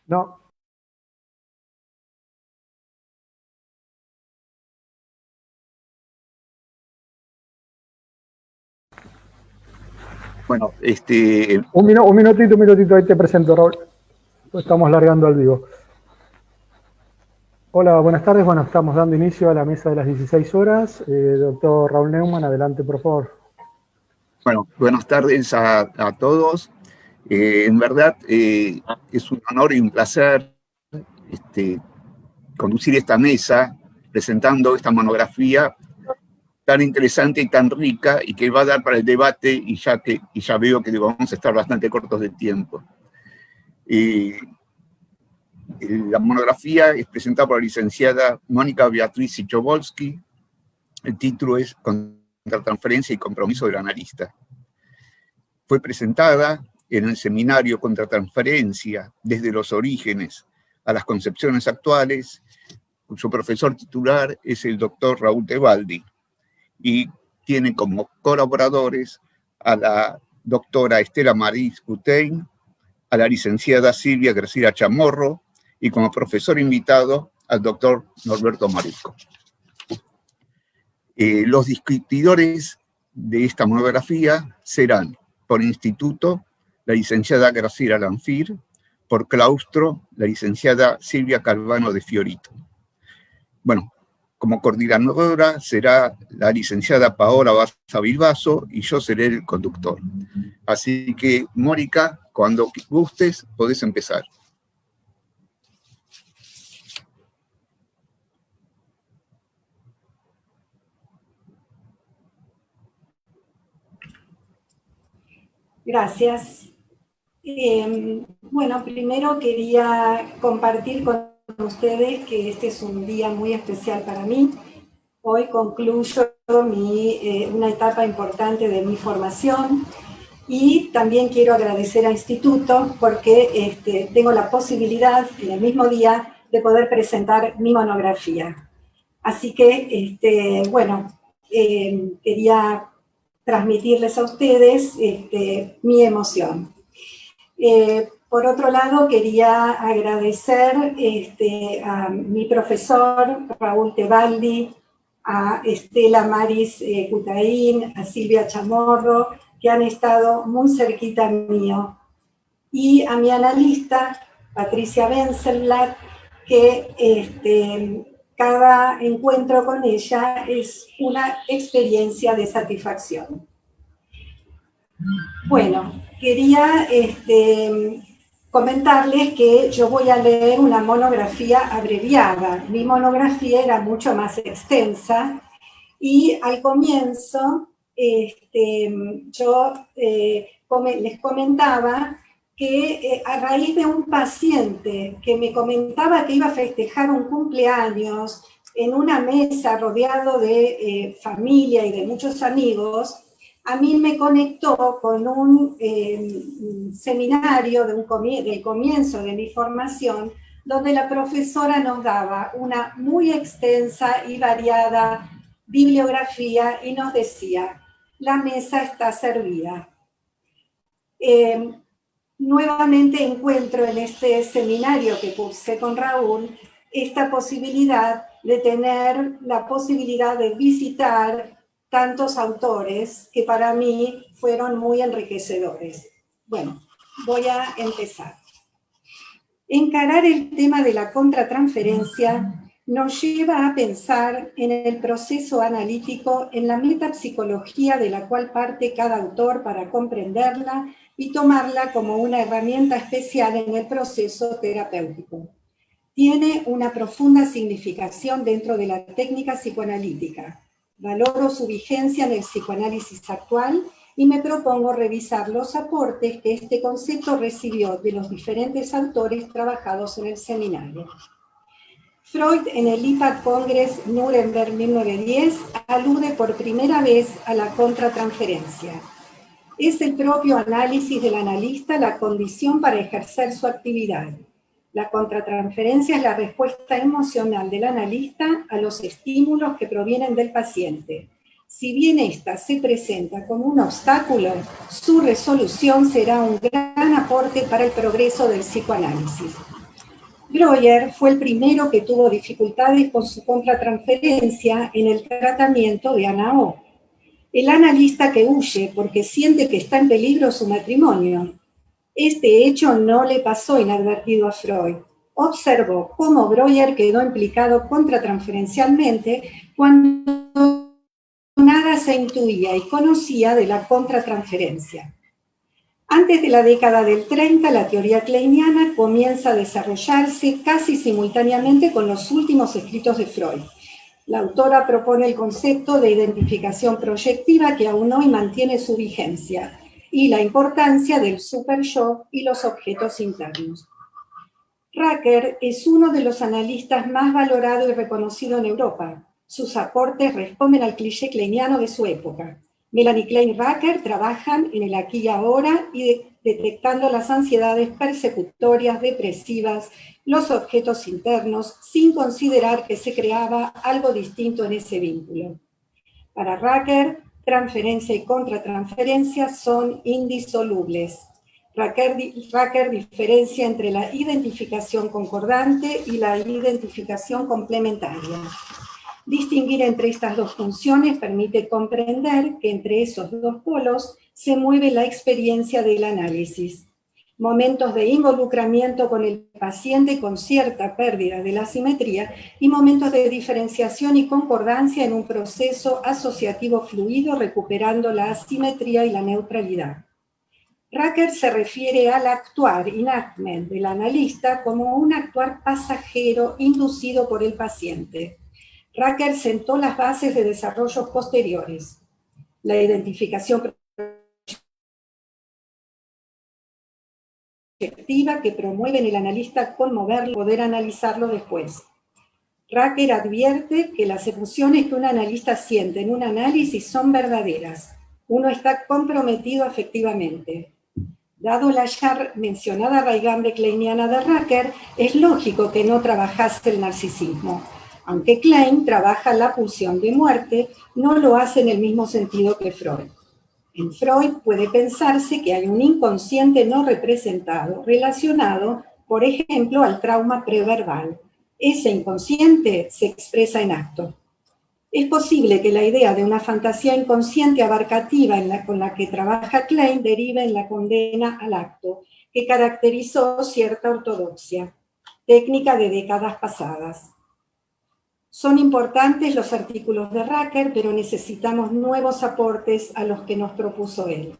No. Bueno, un minutito, ahí te presento, Raúl. Estamos largando al vivo. Hola, buenas tardes. Bueno, estamos dando inicio a la mesa de las 16 horas. Doctor Raúl Neumann, adelante, por favor. Bueno, buenas tardes a todos. En verdad, es un honor y un placer conducir esta mesa presentando esta monografía tan interesante y tan rica y que va a dar para el debate y ya veo que vamos a estar bastante cortos de tiempo. La monografía es presentada por la licenciada Mónica Beatriz Sichovolsky. El título es Contratransferencia y compromiso del analista. Fue presentada en el seminario Contratransferencia desde los orígenes a las concepciones actuales, cuyo profesor titular es el doctor Raúl Tebaldi, y tiene como colaboradores a la doctora Estela Maris Cutein, a la licenciada Silvia Gracila Chamorro, y como profesor invitado al doctor Norberto Marisco. Los discutidores de esta monografía serán, por instituto, la licenciada Graciela Lanfir, por claustro, la licenciada Silvia Calvano de Fiorito. Bueno, como coordinadora será la licenciada Paola Baza Bilbaso y yo seré el conductor. Así que, Mónica, cuando gustes, podés empezar. Gracias. Bueno, primero quería compartir con ustedes que este es un día muy especial para mí. Hoy concluyo una etapa importante de mi formación y también quiero agradecer al Instituto porque tengo la posibilidad en el mismo día de poder presentar mi monografía. Así que, quería transmitirles a ustedes mi emoción. Por otro lado, quería agradecer a mi profesor Raúl Tebaldi, a Estela Maris Cutein, a Silvia Chamorro, que han estado muy cerquita mío, y a mi analista, Patricia Wenzelblatt, que cada encuentro con ella es una experiencia de satisfacción. Bueno, quería comentarles que yo voy a leer una monografía abreviada. Mi monografía era mucho más extensa y al comienzo yo les comentaba que a raíz de un paciente que me comentaba que iba a festejar un cumpleaños en una mesa rodeado de familia y de muchos amigos, a mí me conectó con un seminario del comienzo de mi formación, donde la profesora nos daba una muy extensa y variada bibliografía y nos decía, la mesa está servida. Nuevamente encuentro en este seminario que cursé con Raúl esta posibilidad de tener la posibilidad de visitar tantos autores que para mí fueron muy enriquecedores. Bueno, voy a empezar. Encarar el tema de la contratransferencia nos lleva a pensar en el proceso analítico, en la metapsicología de la cual parte cada autor para comprenderla y tomarla como una herramienta especial en el proceso terapéutico. Tiene una profunda significación dentro de la técnica psicoanalítica. Valoro su vigencia en el psicoanálisis actual y me propongo revisar los aportes que este concepto recibió de los diferentes autores trabajados en el seminario. Freud, en el IPAD Congress Nuremberg 1910, alude por primera vez a la contratransferencia. Es el propio análisis del analista la condición para ejercer su actividad. La contratransferencia es la respuesta emocional del analista a los estímulos que provienen del paciente. Si bien ésta se presenta como un obstáculo, su resolución será un gran aporte para el progreso del psicoanálisis. Breuer fue el primero que tuvo dificultades con su contratransferencia en el tratamiento de Ana O. El analista que huye porque siente que está en peligro su matrimonio. Este hecho no le pasó inadvertido a Freud. Observó cómo Breuer quedó implicado contratransferencialmente cuando nada se intuía y conocía de la contratransferencia. Antes de la década del 30, la teoría kleiniana comienza a desarrollarse casi simultáneamente con los últimos escritos de Freud. La autora propone el concepto de identificación proyectiva que aún hoy mantiene su vigencia y la importancia del super-yo y los objetos internos. Racker es uno de los analistas más valorado y reconocido en Europa. Sus aportes responden al cliché kleiniano de su época. Melanie Klein y Racker trabajan en el aquí y ahora y detectando las ansiedades persecutorias, depresivas, los objetos internos, sin considerar que se creaba algo distinto en ese vínculo. Para Racker, transferencia y contratransferencia son indisolubles. Racker diferencia entre la identificación concordante y la identificación complementaria. Distinguir entre estas dos funciones permite comprender que entre esos dos polos se mueve la experiencia del análisis. Momentos de involucramiento con el paciente con cierta pérdida de la simetría y momentos de diferenciación y concordancia en un proceso asociativo fluido recuperando la asimetría y la neutralidad. Racker se refiere al actuar, enactment, del analista como un actuar pasajero inducido por el paciente. Racker sentó las bases de desarrollos posteriores. La identificación proyectiva que promueve en el analista conmoverlo y poder analizarlo después. Racker advierte que las emociones que un analista siente en un análisis son verdaderas. Uno está comprometido afectivamente. Dado la ya mencionada raigambre kleiniana de Racker, es lógico que no trabajase el narcisismo. Aunque Klein trabaja la pulsión de muerte, no lo hace en el mismo sentido que Freud. En Freud puede pensarse que hay un inconsciente no representado relacionado, por ejemplo, al trauma preverbal. Ese inconsciente se expresa en acto. Es posible que la idea de una fantasía inconsciente abarcativa con la que trabaja Klein derive en la condena al acto, que caracterizó cierta ortodoxia, técnica de décadas pasadas. Son importantes los artículos de Racker, pero necesitamos nuevos aportes a los que nos propuso él.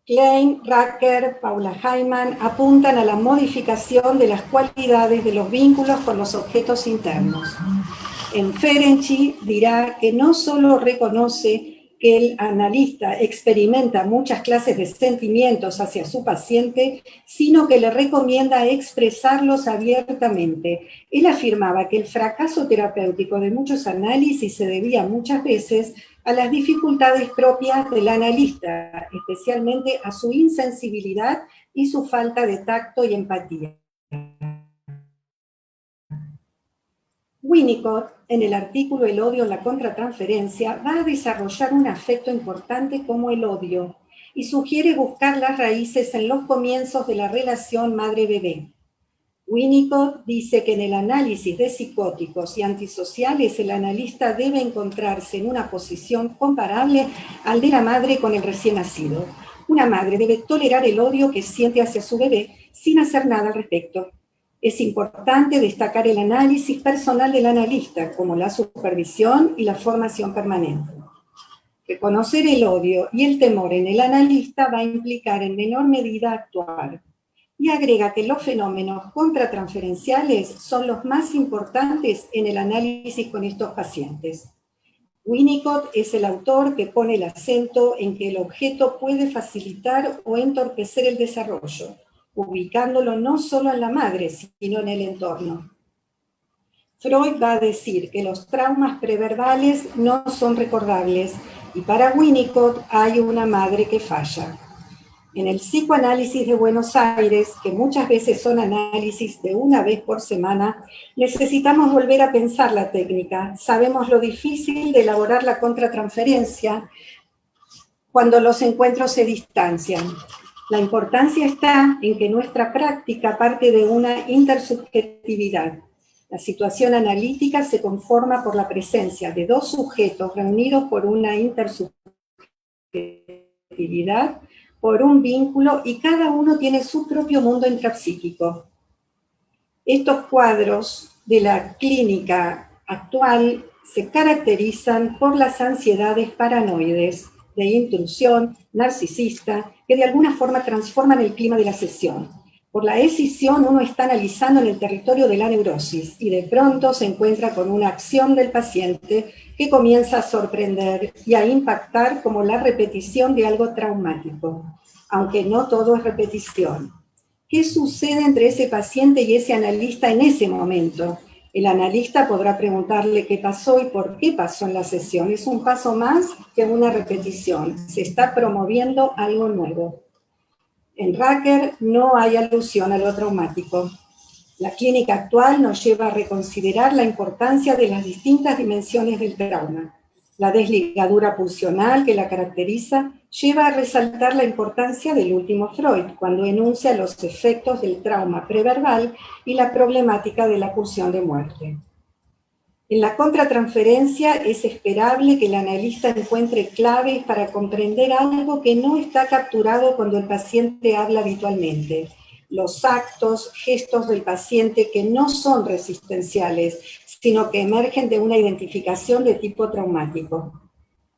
Klein, Racker, Paula Hyman apuntan a la modificación de las cualidades de los vínculos con los objetos internos. En Ferenczi dirá que no solo reconoce que el analista experimenta muchas clases de sentimientos hacia su paciente, sino que le recomienda expresarlos abiertamente. Él afirmaba que el fracaso terapéutico de muchos análisis se debía muchas veces a las dificultades propias del analista, especialmente a su insensibilidad y su falta de tacto y empatía. Winnicott, en el artículo El odio en la contratransferencia, va a desarrollar un afecto importante como el odio y sugiere buscar las raíces en los comienzos de la relación madre-bebé. Winnicott dice que en el análisis de psicóticos y antisociales el analista debe encontrarse en una posición comparable al de la madre con el recién nacido. Una madre debe tolerar el odio que siente hacia su bebé sin hacer nada al respecto. Es importante destacar el análisis personal del analista, como la supervisión y la formación permanente. Reconocer el odio y el temor en el analista va a implicar en menor medida actuar. Y agrega que los fenómenos contratransferenciales son los más importantes en el análisis con estos pacientes. Winnicott es el autor que pone el acento en que el objeto puede facilitar o entorpecer el desarrollo, ubicándolo no solo en la madre, sino en el entorno. Freud va a decir que los traumas preverbales no son recordables, y para Winnicott hay una madre que falla. En el psicoanálisis de Buenos Aires, que muchas veces son análisis de una vez por semana, necesitamos volver a pensar la técnica. Sabemos lo difícil de elaborar la contratransferencia cuando los encuentros se distancian. La importancia está en que nuestra práctica parte de una intersubjetividad. La situación analítica se conforma por la presencia de dos sujetos reunidos por una intersubjetividad, por un vínculo, y cada uno tiene su propio mundo intrapsíquico. Estos cuadros de la clínica actual se caracterizan por las ansiedades paranoides de intrusión narcisista que de alguna forma transforman el clima de la sesión. Por la escisión uno está analizando en el territorio de la neurosis y de pronto se encuentra con una acción del paciente que comienza a sorprender y a impactar como la repetición de algo traumático, aunque no todo es repetición. ¿Qué sucede entre ese paciente y ese analista en ese momento? El analista podrá preguntarle qué pasó y por qué pasó en la sesión. Es un paso más que una repetición. Se está promoviendo algo nuevo. En Racker no hay alusión a lo traumático. La clínica actual nos lleva a reconsiderar la importancia de las distintas dimensiones del trauma. La desligadura pulsional que la caracteriza lleva a resaltar la importancia del último Freud, cuando enuncia los efectos del trauma preverbal y la problemática de la pulsión de muerte. En la contratransferencia es esperable que el analista encuentre claves para comprender algo que no está capturado cuando el paciente habla habitualmente. Los actos, gestos del paciente que no son resistenciales, sino que emergen de una identificación de tipo traumático.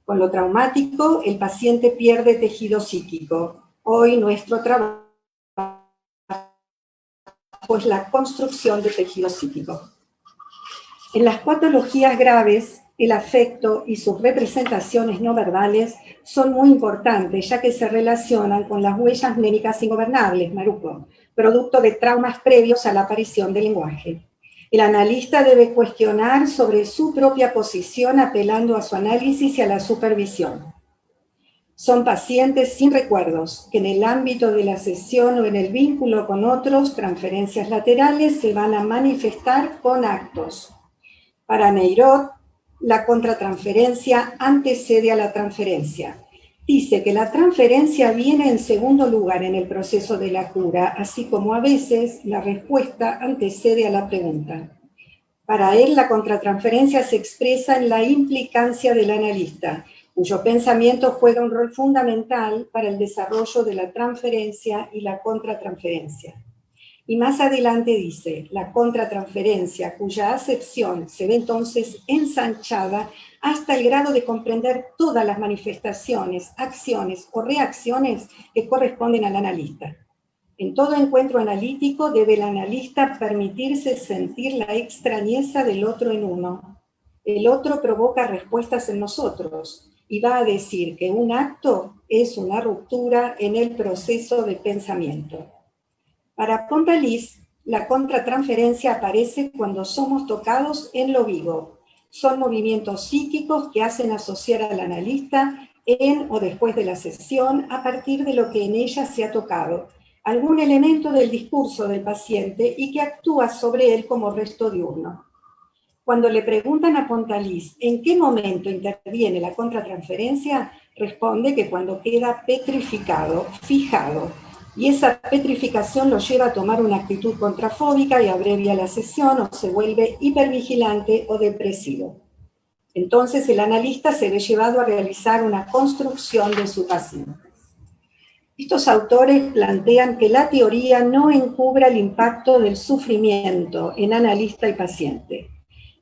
Con lo traumático, el paciente pierde tejido psíquico. Hoy nuestro trabajo es la construcción de tejido psíquico. En las patologías graves, el afecto y sus representaciones no verbales son muy importantes, ya que se relacionan con las huellas mnémicas ingobernables, Maruco, producto de traumas previos a la aparición del lenguaje. El analista debe cuestionar sobre su propia posición apelando a su análisis y a la supervisión. Son pacientes sin recuerdos, que en el ámbito de la sesión o en el vínculo con otros, transferencias laterales, se van a manifestar con actos. Para Neirot, la contratransferencia antecede a la transferencia. Dice que la transferencia viene en segundo lugar en el proceso de la cura, así como a veces la respuesta antecede a la pregunta. Para él, la contratransferencia se expresa en la implicancia del analista, cuyo pensamiento juega un rol fundamental para el desarrollo de la transferencia y la contratransferencia. Y más adelante dice, la contratransferencia, cuya acepción se ve entonces ensanchada hasta el grado de comprender todas las manifestaciones, acciones o reacciones que corresponden al analista. En todo encuentro analítico debe el analista permitirse sentir la extrañeza del otro en uno. El otro provoca respuestas en nosotros y va a decir que un acto es una ruptura en el proceso de pensamiento. Para Pontalis, la contratransferencia aparece cuando somos tocados en lo vivo. Son movimientos psíquicos que hacen asociar al analista en o después de la sesión a partir de lo que en ella se ha tocado, algún elemento del discurso del paciente y que actúa sobre él como resto diurno. Cuando le preguntan a Pontalis en qué momento interviene la contratransferencia, responde que cuando queda petrificado, fijado, y esa petrificación lo lleva a tomar una actitud contrafóbica y abrevia la sesión o se vuelve hipervigilante o depresivo. Entonces el analista se ve llevado a realizar una construcción de su paciente. Estos autores plantean que la teoría no encubra el impacto del sufrimiento en analista y paciente.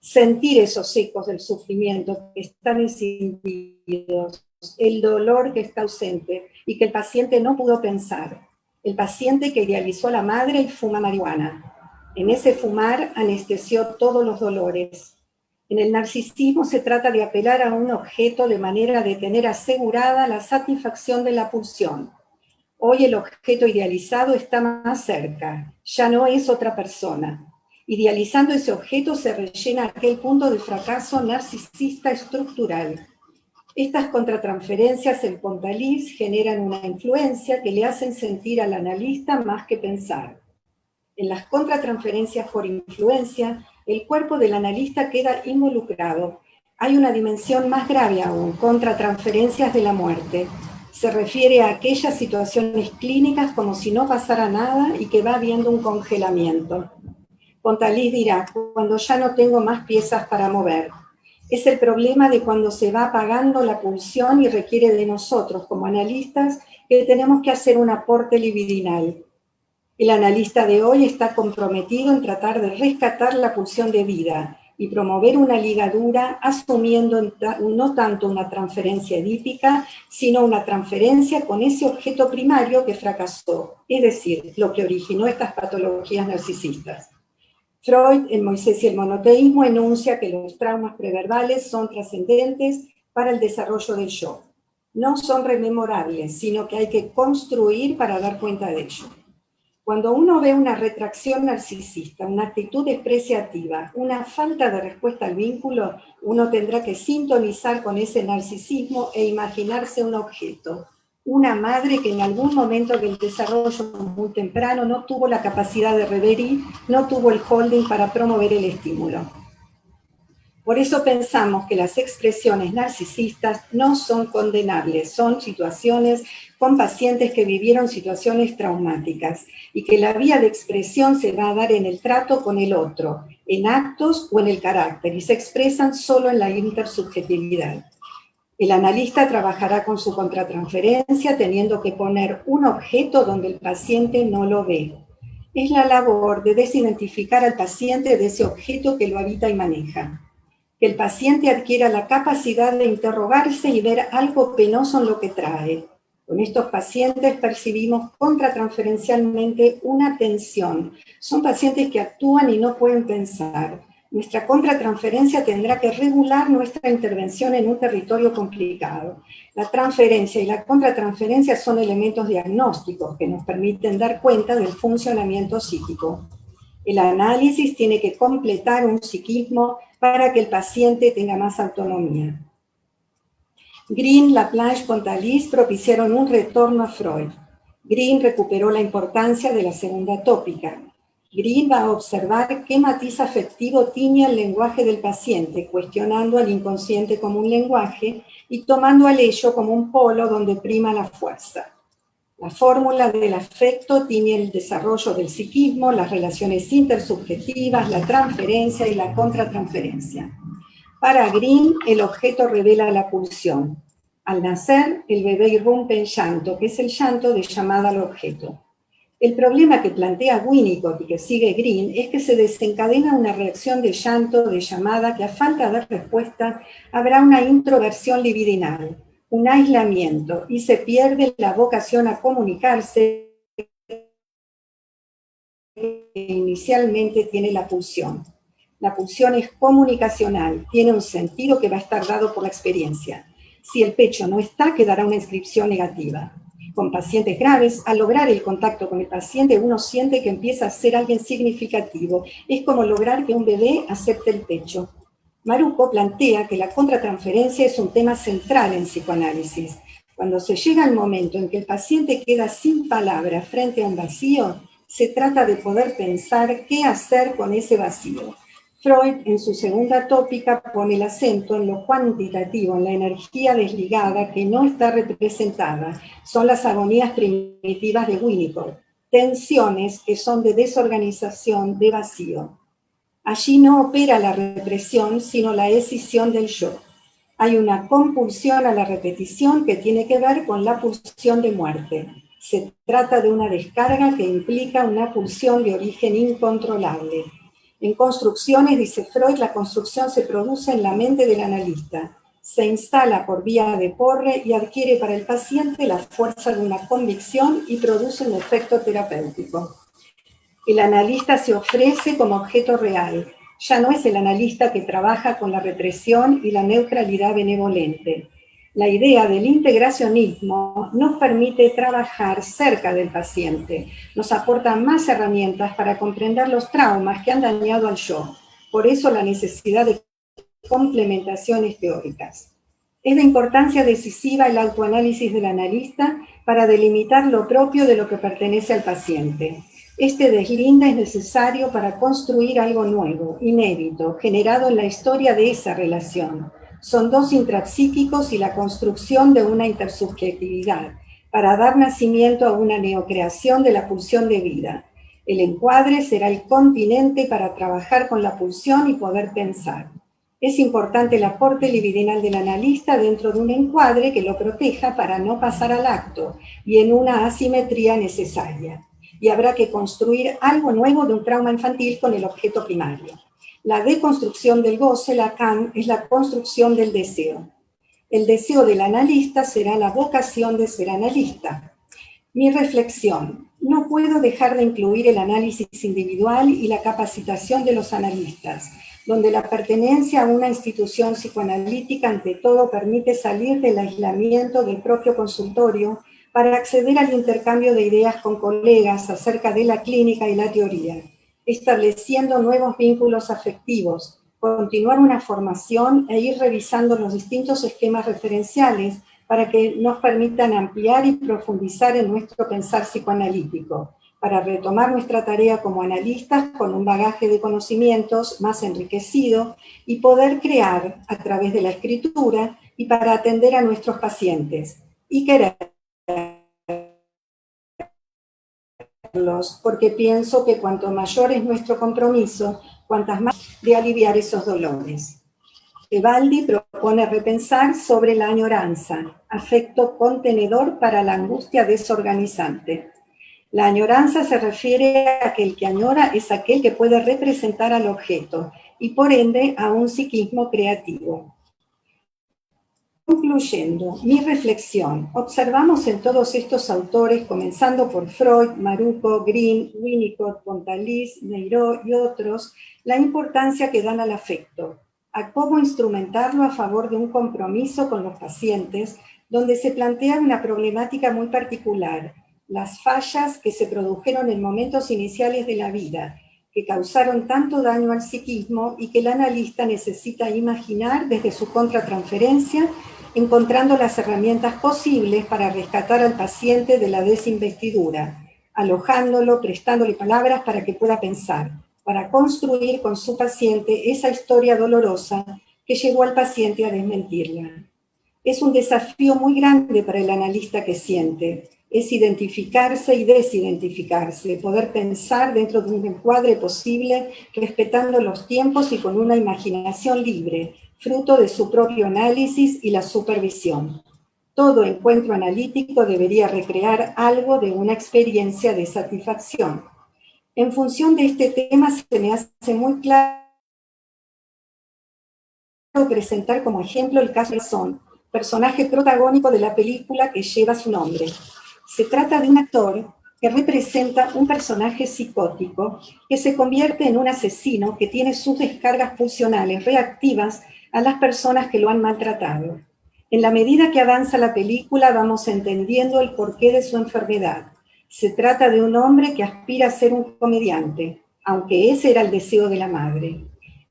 Sentir esos ecos del sufrimiento que están escindidos, el dolor que está ausente y que el paciente no pudo pensar. El paciente que idealizó a la madre y fuma marihuana. En ese fumar anestesió todos los dolores. En el narcisismo se trata de apelar a un objeto de manera de tener asegurada la satisfacción de la pulsión. Hoy el objeto idealizado está más cerca, ya no es otra persona. Idealizando ese objeto se rellena aquel punto de fracaso narcisista estructural. Estas contratransferencias en Pontalis generan una influencia que le hacen sentir al analista más que pensar. En las contratransferencias por influencia, el cuerpo del analista queda involucrado. Hay una dimensión más grave aún, contratransferencias de la muerte. Se refiere a aquellas situaciones clínicas como si no pasara nada y que va habiendo un congelamiento. Pontalis dirá, cuando ya no tengo más piezas para mover. Es el problema de cuando se va apagando la pulsión y requiere de nosotros, como analistas, que tenemos que hacer un aporte libidinal. El analista de hoy está comprometido en tratar de rescatar la pulsión de vida y promover una ligadura asumiendo no tanto una transferencia edípica, sino una transferencia con ese objeto primario que fracasó, es decir, lo que originó estas patologías narcisistas. Freud, en Moisés y el monoteísmo, enuncia que los traumas preverbales son trascendentes para el desarrollo del yo. No son rememorables, sino que hay que construir para dar cuenta de ello. Cuando uno ve una retracción narcisista, una actitud despreciativa, una falta de respuesta al vínculo, uno tendrá que sintonizar con ese narcisismo e imaginarse un objeto. Una madre que en algún momento del desarrollo muy temprano no tuvo la capacidad de reverie, no tuvo el holding para promover el estímulo. Por eso pensamos que las expresiones narcisistas no son condenables, son situaciones con pacientes que vivieron situaciones traumáticas y que la vía de expresión se va a dar en el trato con el otro, en actos o en el carácter, y se expresan solo en la intersubjetividad. El analista trabajará con su contratransferencia teniendo que poner un objeto donde el paciente no lo ve. Es la labor de desidentificar al paciente de ese objeto que lo habita y maneja. Que el paciente adquiera la capacidad de interrogarse y ver algo penoso en lo que trae. Con estos pacientes percibimos contratransferencialmente una tensión. Son pacientes que actúan y no pueden pensar. Nuestra contratransferencia tendrá que regular nuestra intervención en un territorio complicado. La transferencia y la contratransferencia son elementos diagnósticos que nos permiten dar cuenta del funcionamiento psíquico. El análisis tiene que completar un psiquismo para que el paciente tenga más autonomía. Green, Laplanche, Pontalis propiciaron un retorno a Freud. Green recuperó la importancia de la segunda tópica. Green va a observar qué matiz afectivo tiñe el lenguaje del paciente, cuestionando al inconsciente como un lenguaje y tomando al ello como un polo donde prima la fuerza. La fórmula del afecto tiñe el desarrollo del psiquismo, las relaciones intersubjetivas, la transferencia y la contratransferencia. Para Green, el objeto revela la pulsión. Al nacer, el bebé irrumpe en llanto, que es el llanto de llamada al objeto. El problema que plantea Winnicott y que sigue Green es que se desencadena una reacción de llanto, de llamada, que a falta de respuesta habrá una introversión libidinal, un aislamiento, y se pierde la vocación a comunicarse que inicialmente tiene la pulsión. La pulsión es comunicacional, tiene un sentido que va a estar dado por la experiencia. Si el pecho no está, quedará una inscripción negativa. Con pacientes graves, al lograr el contacto con el paciente, uno siente que empieza a ser alguien significativo. Es como lograr que un bebé acepte el pecho. Maruco plantea que la contratransferencia es un tema central en psicoanálisis. Cuando se llega al momento en que el paciente queda sin palabras frente a un vacío, se trata de poder pensar qué hacer con ese vacío. Freud, en su segunda tópica, pone el acento en lo cuantitativo, en la energía desligada que no está representada. Son las agonías primitivas de Winnicott, tensiones que son de desorganización, de vacío. Allí no opera la represión, sino la escisión del yo. Hay una compulsión a la repetición que tiene que ver con la pulsión de muerte. Se trata de una descarga que implica una pulsión de origen incontrolable. En construcciones, dice Freud, la construcción se produce en la mente del analista. Se instala por vía de porre y adquiere para el paciente la fuerza de una convicción y produce un efecto terapéutico. El analista se ofrece como objeto real. Ya no es el analista que trabaja con la represión y la neutralidad benevolente. La idea del integracionismo nos permite trabajar cerca del paciente, nos aporta más herramientas para comprender los traumas que han dañado al yo. Por eso la necesidad de complementaciones teóricas. Es de importancia decisiva el autoanálisis del analista para delimitar lo propio de lo que pertenece al paciente. Este deslinde es necesario para construir algo nuevo, inédito, generado en la historia de esa relación. son dos intrapsíquicos y la construcción de una intersubjetividad, para dar nacimiento a una neocreación de la pulsión de vida. El encuadre será el continente para trabajar con la pulsión y poder pensar. Es importante el aporte libidinal del analista dentro de un encuadre que lo proteja para no pasar al acto y en una asimetría necesaria. Y habrá que construir algo nuevo de un trauma infantil con el objeto primario. La deconstrucción del goce, Lacan, es la construcción del deseo. El deseo del analista será la vocación de ser analista. Mi reflexión: no puedo dejar de incluir el análisis individual y la capacitación de los analistas, donde la pertenencia a una institución psicoanalítica ante todo permite salir del aislamiento del propio consultorio para acceder al intercambio de ideas con colegas acerca de la clínica y la teoría, estableciendo nuevos vínculos afectivos, continuar una formación e ir revisando los distintos esquemas referenciales para que nos permitan ampliar y profundizar en nuestro pensar psicoanalítico, para retomar nuestra tarea como analistas con un bagaje de conocimientos más enriquecido y poder crear a través de la escritura y para atender a nuestros pacientes y quererlos, porque pienso que cuanto mayor es nuestro compromiso, cuantas más de aliviar esos dolores. Evaldi propone repensar sobre la añoranza, afecto contenedor para la angustia desorganizante. La añoranza se refiere a que el que añora es aquel que puede representar al objeto y por ende a un psiquismo creativo. Concluyendo, mi reflexión: observamos en todos estos autores, comenzando por Freud, Maruco, Green, Winnicott, Pontalis, Neiró y otros, la importancia que dan al afecto, a cómo instrumentarlo a favor de un compromiso con los pacientes, donde se plantea una problemática muy particular: las fallas que se produjeron en momentos iniciales de la vida, que causaron tanto daño al psiquismo y que el analista necesita imaginar desde su contratransferencia, encontrando las herramientas posibles para rescatar al paciente de la desinvestidura, alojándolo, prestándole palabras para que pueda pensar, para construir con su paciente esa historia dolorosa que llevó al paciente a desmentirla. Es un desafío muy grande para el analista que siente, es identificarse y desidentificarse, poder pensar dentro de un encuadre posible, respetando los tiempos y con una imaginación libre, fruto de su propio análisis y la supervisión. Todo encuentro analítico debería recrear algo de una experiencia de satisfacción. En función de este tema se me hace muy claro presentar como ejemplo el caso de Son, personaje protagónico de la película que lleva su nombre. Se trata de un actor que representa un personaje psicótico que se convierte en un asesino que tiene sus descargas pulsionales reactivas a las personas que lo han maltratado. En la medida que avanza la película vamos entendiendo el porqué de su enfermedad. Se trata de un hombre que aspira a ser un comediante, aunque ese era el deseo de la madre.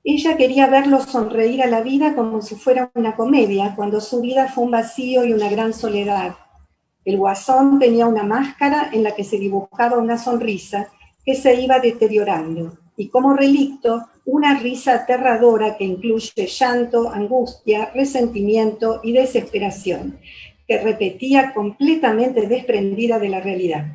Ella quería verlo sonreír a la vida como si fuera una comedia, cuando su vida fue un vacío y una gran soledad. El guasón tenía una máscara en la que se dibujaba una sonrisa que se iba deteriorando, y como relicto, una risa aterradora que incluye llanto, angustia, resentimiento y desesperación, que repetía completamente desprendida de la realidad.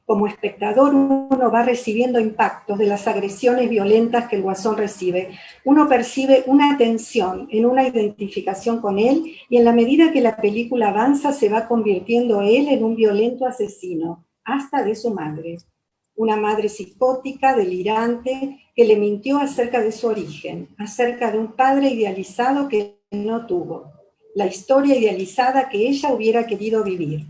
Como espectador uno va recibiendo impactos de las agresiones violentas que el guasón recibe. Uno percibe una tensión en una identificación con él y en la medida que la película avanza se va convirtiendo él en un violento asesino, hasta de su madre. Una madre psicótica, delirante, que le mintió acerca de su origen, acerca de un padre idealizado que no tuvo, la historia idealizada que ella hubiera querido vivir.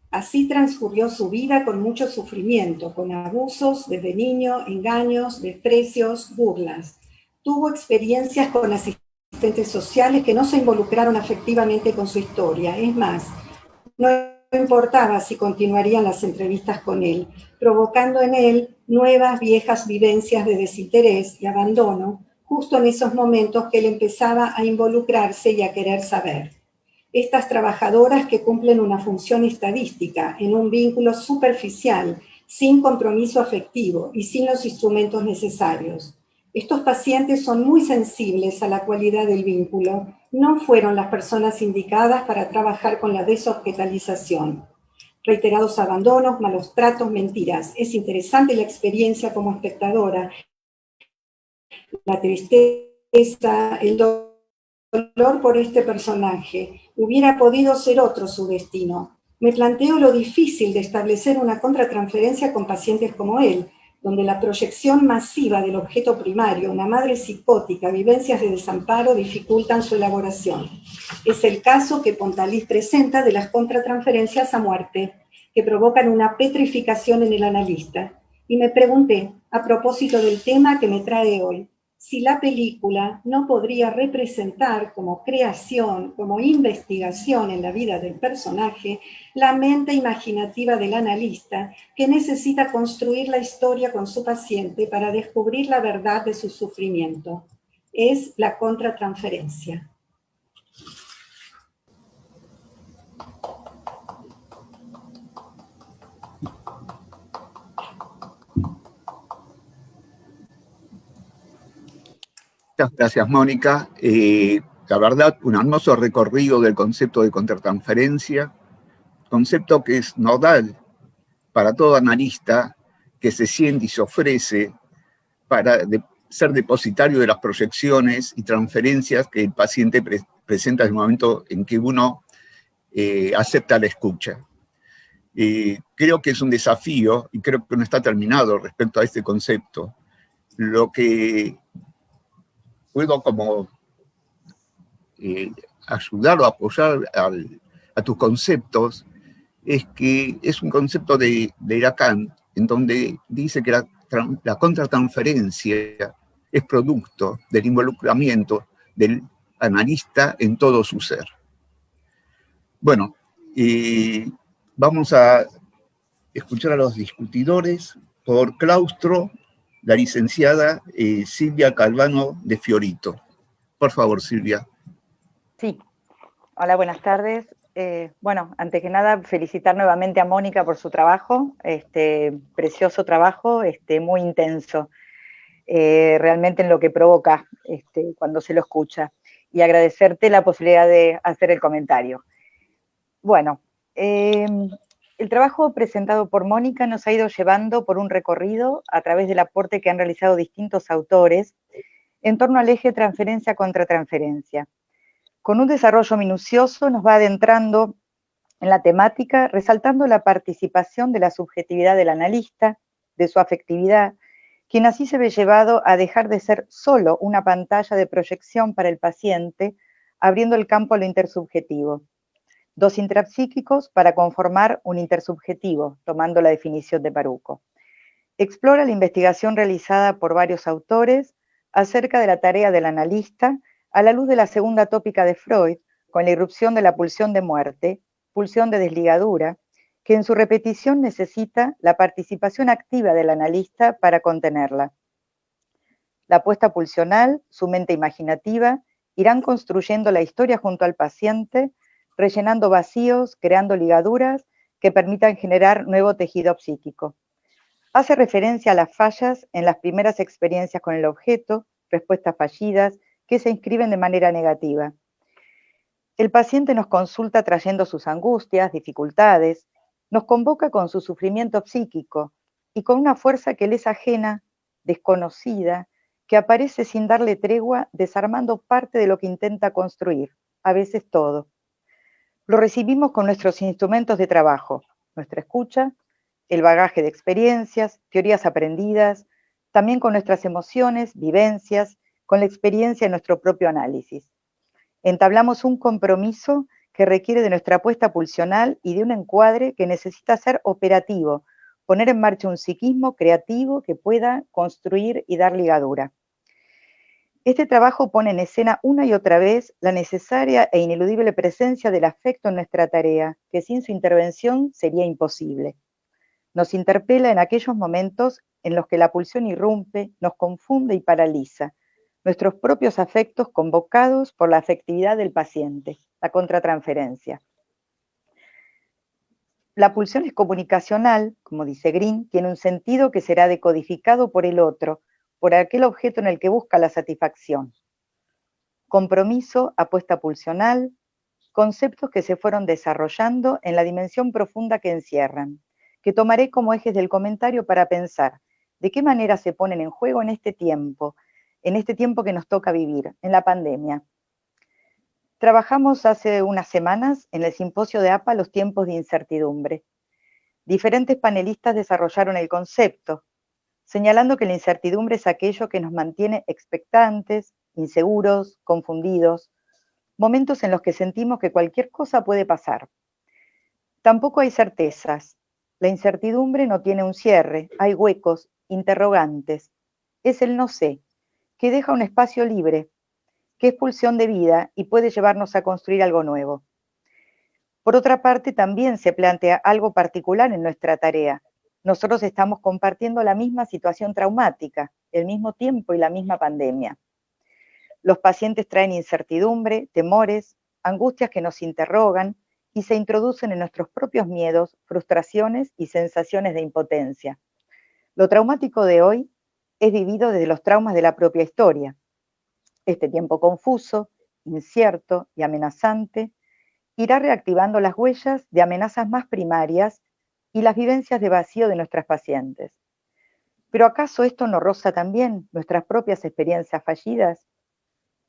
Así transcurrió su vida con mucho sufrimiento, con abusos desde niño, engaños, desprecios, burlas. Tuvo experiencias con asistentes sociales que no se involucraron afectivamente con su historia. Es más, no importaba si continuarían las entrevistas con él, provocando en él nuevas viejas vivencias de desinterés y abandono, justo en esos momentos que él empezaba a involucrarse y a querer saber. Estas trabajadoras que cumplen una función estadística en un vínculo superficial, sin compromiso afectivo y sin los instrumentos necesarios. Estos pacientes son muy sensibles a la cualidad del vínculo. No fueron las personas indicadas para trabajar con la desobjetalización. Reiterados abandonos, malos tratos, mentiras. Es interesante la experiencia como espectadora. La tristeza, el dolor por este personaje. Hubiera podido ser otro su destino. Me planteo lo difícil de establecer una contratransferencia con pacientes como él, donde la proyección masiva del objeto primario, una madre psicótica, vivencias de desamparo dificultan su elaboración. Es el caso que Pontalis presenta de las contratransferencias a muerte, que provocan una petrificación en el analista. Y me pregunté, a propósito del tema que me trae hoy, si la película no podría representar como creación, como investigación en la vida del personaje, la mente imaginativa del analista que necesita construir la historia con su paciente para descubrir la verdad de su sufrimiento. Es la contratransferencia. Muchas gracias, Mónica. La verdad, un hermoso recorrido del concepto de contratransferencia, concepto que es nodal para todo analista que se siente y se ofrece para ser depositario de las proyecciones y transferencias que el paciente presenta en el momento en que uno acepta la escucha. Creo que es un desafío y creo que no está terminado respecto a este concepto. Lo que puedo como ayudar o apoyar a tus conceptos es que es un concepto de Lacan, en donde dice que la contratransferencia es producto del involucramiento del analista en todo su ser. Bueno, vamos a escuchar a los discutidores. Por claustro, la licenciada Silvia Calvano de Fiorito. Por favor, Silvia. Sí, hola, buenas tardes. Bueno, antes que nada, felicitar nuevamente a Mónica por su trabajo, precioso trabajo, muy intenso, realmente en lo que provoca cuando se lo escucha, y agradecerte la posibilidad de hacer el comentario. Bueno, el trabajo presentado por Mónica nos ha ido llevando por un recorrido a través del aporte que han realizado distintos autores en torno al eje transferencia contra transferencia. Con un desarrollo minucioso nos va adentrando en la temática, resaltando la participación de la subjetividad del analista, de su afectividad, quien así se ve llevado a dejar de ser solo una pantalla de proyección para el paciente, abriendo el campo a lo intersubjetivo. Dos intrapsíquicos para conformar un intersubjetivo, tomando la definición de Paruco. Explora la investigación realizada por varios autores acerca de la tarea del analista a la luz de la segunda tópica de Freud, con la irrupción de la pulsión de muerte, pulsión de desligadura, que en su repetición necesita la participación activa del analista para contenerla. La apuesta pulsional, su mente imaginativa, irán construyendo la historia junto al paciente, rellenando vacíos, creando ligaduras que permitan generar nuevo tejido psíquico. Hace referencia a las fallas en las primeras experiencias con el objeto, respuestas fallidas, que se inscriben de manera negativa. El paciente nos consulta trayendo sus angustias, dificultades, nos convoca con su sufrimiento psíquico y con una fuerza que le es ajena, desconocida, que aparece sin darle tregua, desarmando parte de lo que intenta construir, a veces todo. Lo recibimos con nuestros instrumentos de trabajo, nuestra escucha, el bagaje de experiencias, teorías aprendidas, también con nuestras emociones, vivencias, con la experiencia de nuestro propio análisis. Entablamos un compromiso que requiere de nuestra apuesta pulsional y de un encuadre que necesita ser operativo, poner en marcha un psiquismo creativo que pueda construir y dar ligadura. Este trabajo pone en escena una y otra vez la necesaria e ineludible presencia del afecto en nuestra tarea, que sin su intervención sería imposible. Nos interpela en aquellos momentos en los que la pulsión irrumpe, nos confunde y paraliza, nuestros propios afectos convocados por la afectividad del paciente, la contratransferencia. La pulsión es comunicacional, como dice Green, tiene un sentido que será decodificado por el otro, por aquel objeto en el que busca la satisfacción. Compromiso, apuesta pulsional, conceptos que se fueron desarrollando en la dimensión profunda que encierran, que tomaré como ejes del comentario para pensar de qué manera se ponen en juego en este tiempo que nos toca vivir, en la pandemia. Trabajamos hace unas semanas en el simposio de APA Los tiempos de incertidumbre. Diferentes panelistas desarrollaron el concepto, señalando que la incertidumbre es aquello que nos mantiene expectantes, inseguros, confundidos, momentos en los que sentimos que cualquier cosa puede pasar. Tampoco hay certezas. La incertidumbre no tiene un cierre, hay huecos, interrogantes. Es el no sé, que deja un espacio libre, que es pulsión de vida y puede llevarnos a construir algo nuevo. Por otra parte, también se plantea algo particular en nuestra tarea. Nosotros estamos compartiendo la misma situación traumática, el mismo tiempo y la misma pandemia. Los pacientes traen incertidumbre, temores, angustias que nos interrogan y se introducen en nuestros propios miedos, frustraciones y sensaciones de impotencia. Lo traumático de hoy es vivido desde los traumas de la propia historia. Este tiempo confuso, incierto y amenazante irá reactivando las huellas de amenazas más primarias y las vivencias de vacío de nuestras pacientes. ¿Pero acaso esto no roza también nuestras propias experiencias fallidas?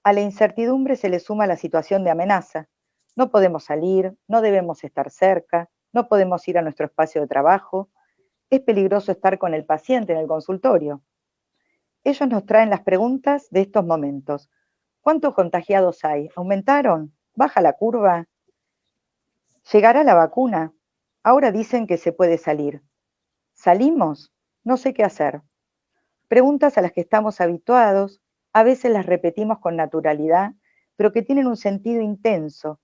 A la incertidumbre se le suma la situación de amenaza. No podemos salir, no debemos estar cerca, no podemos ir a nuestro espacio de trabajo. Es peligroso estar con el paciente en el consultorio. Ellos nos traen las preguntas de estos momentos. ¿Cuántos contagiados hay? ¿Aumentaron? ¿Baja la curva? ¿Llegará la vacuna? Ahora dicen que se puede salir. ¿Salimos? No sé qué hacer. Preguntas a las que estamos habituados, a veces las repetimos con naturalidad, pero que tienen un sentido intenso.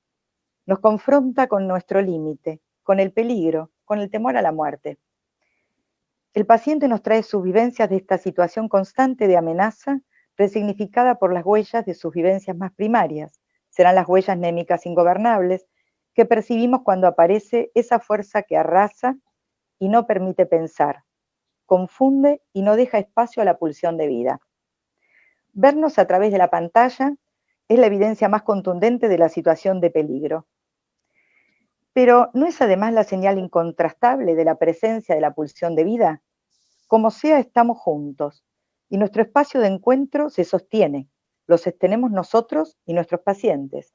Nos confronta con nuestro límite, con el peligro, con el temor a la muerte. El paciente nos trae sus vivencias de esta situación constante de amenaza, resignificada por las huellas de sus vivencias más primarias. Serán las huellas némicas ingobernables que percibimos cuando aparece esa fuerza que arrasa y no permite pensar, confunde y no deja espacio a la pulsión de vida. Vernos a través de la pantalla es la evidencia más contundente de la situación de peligro. Pero ¿no es además la señal incontrastable de la presencia de la pulsión de vida? Como sea, estamos juntos y nuestro espacio de encuentro se sostiene, lo sostenemos nosotros y nuestros pacientes.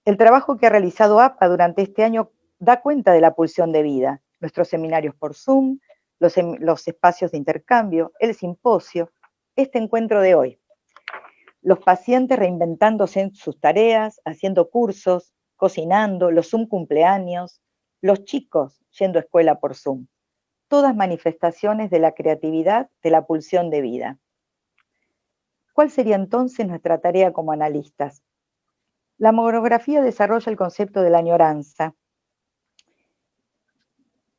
El trabajo que ha realizado APA durante este año da cuenta de la pulsión de vida. Nuestros seminarios por Zoom, los espacios de intercambio, el simposio, este encuentro de hoy. Los pacientes reinventándose en sus tareas, haciendo cursos, cocinando, los Zoom cumpleaños, los chicos yendo a escuela por Zoom. Todas manifestaciones de la creatividad, de la pulsión de vida. ¿Cuál sería entonces nuestra tarea como analistas? La monografía desarrolla el concepto de la añoranza.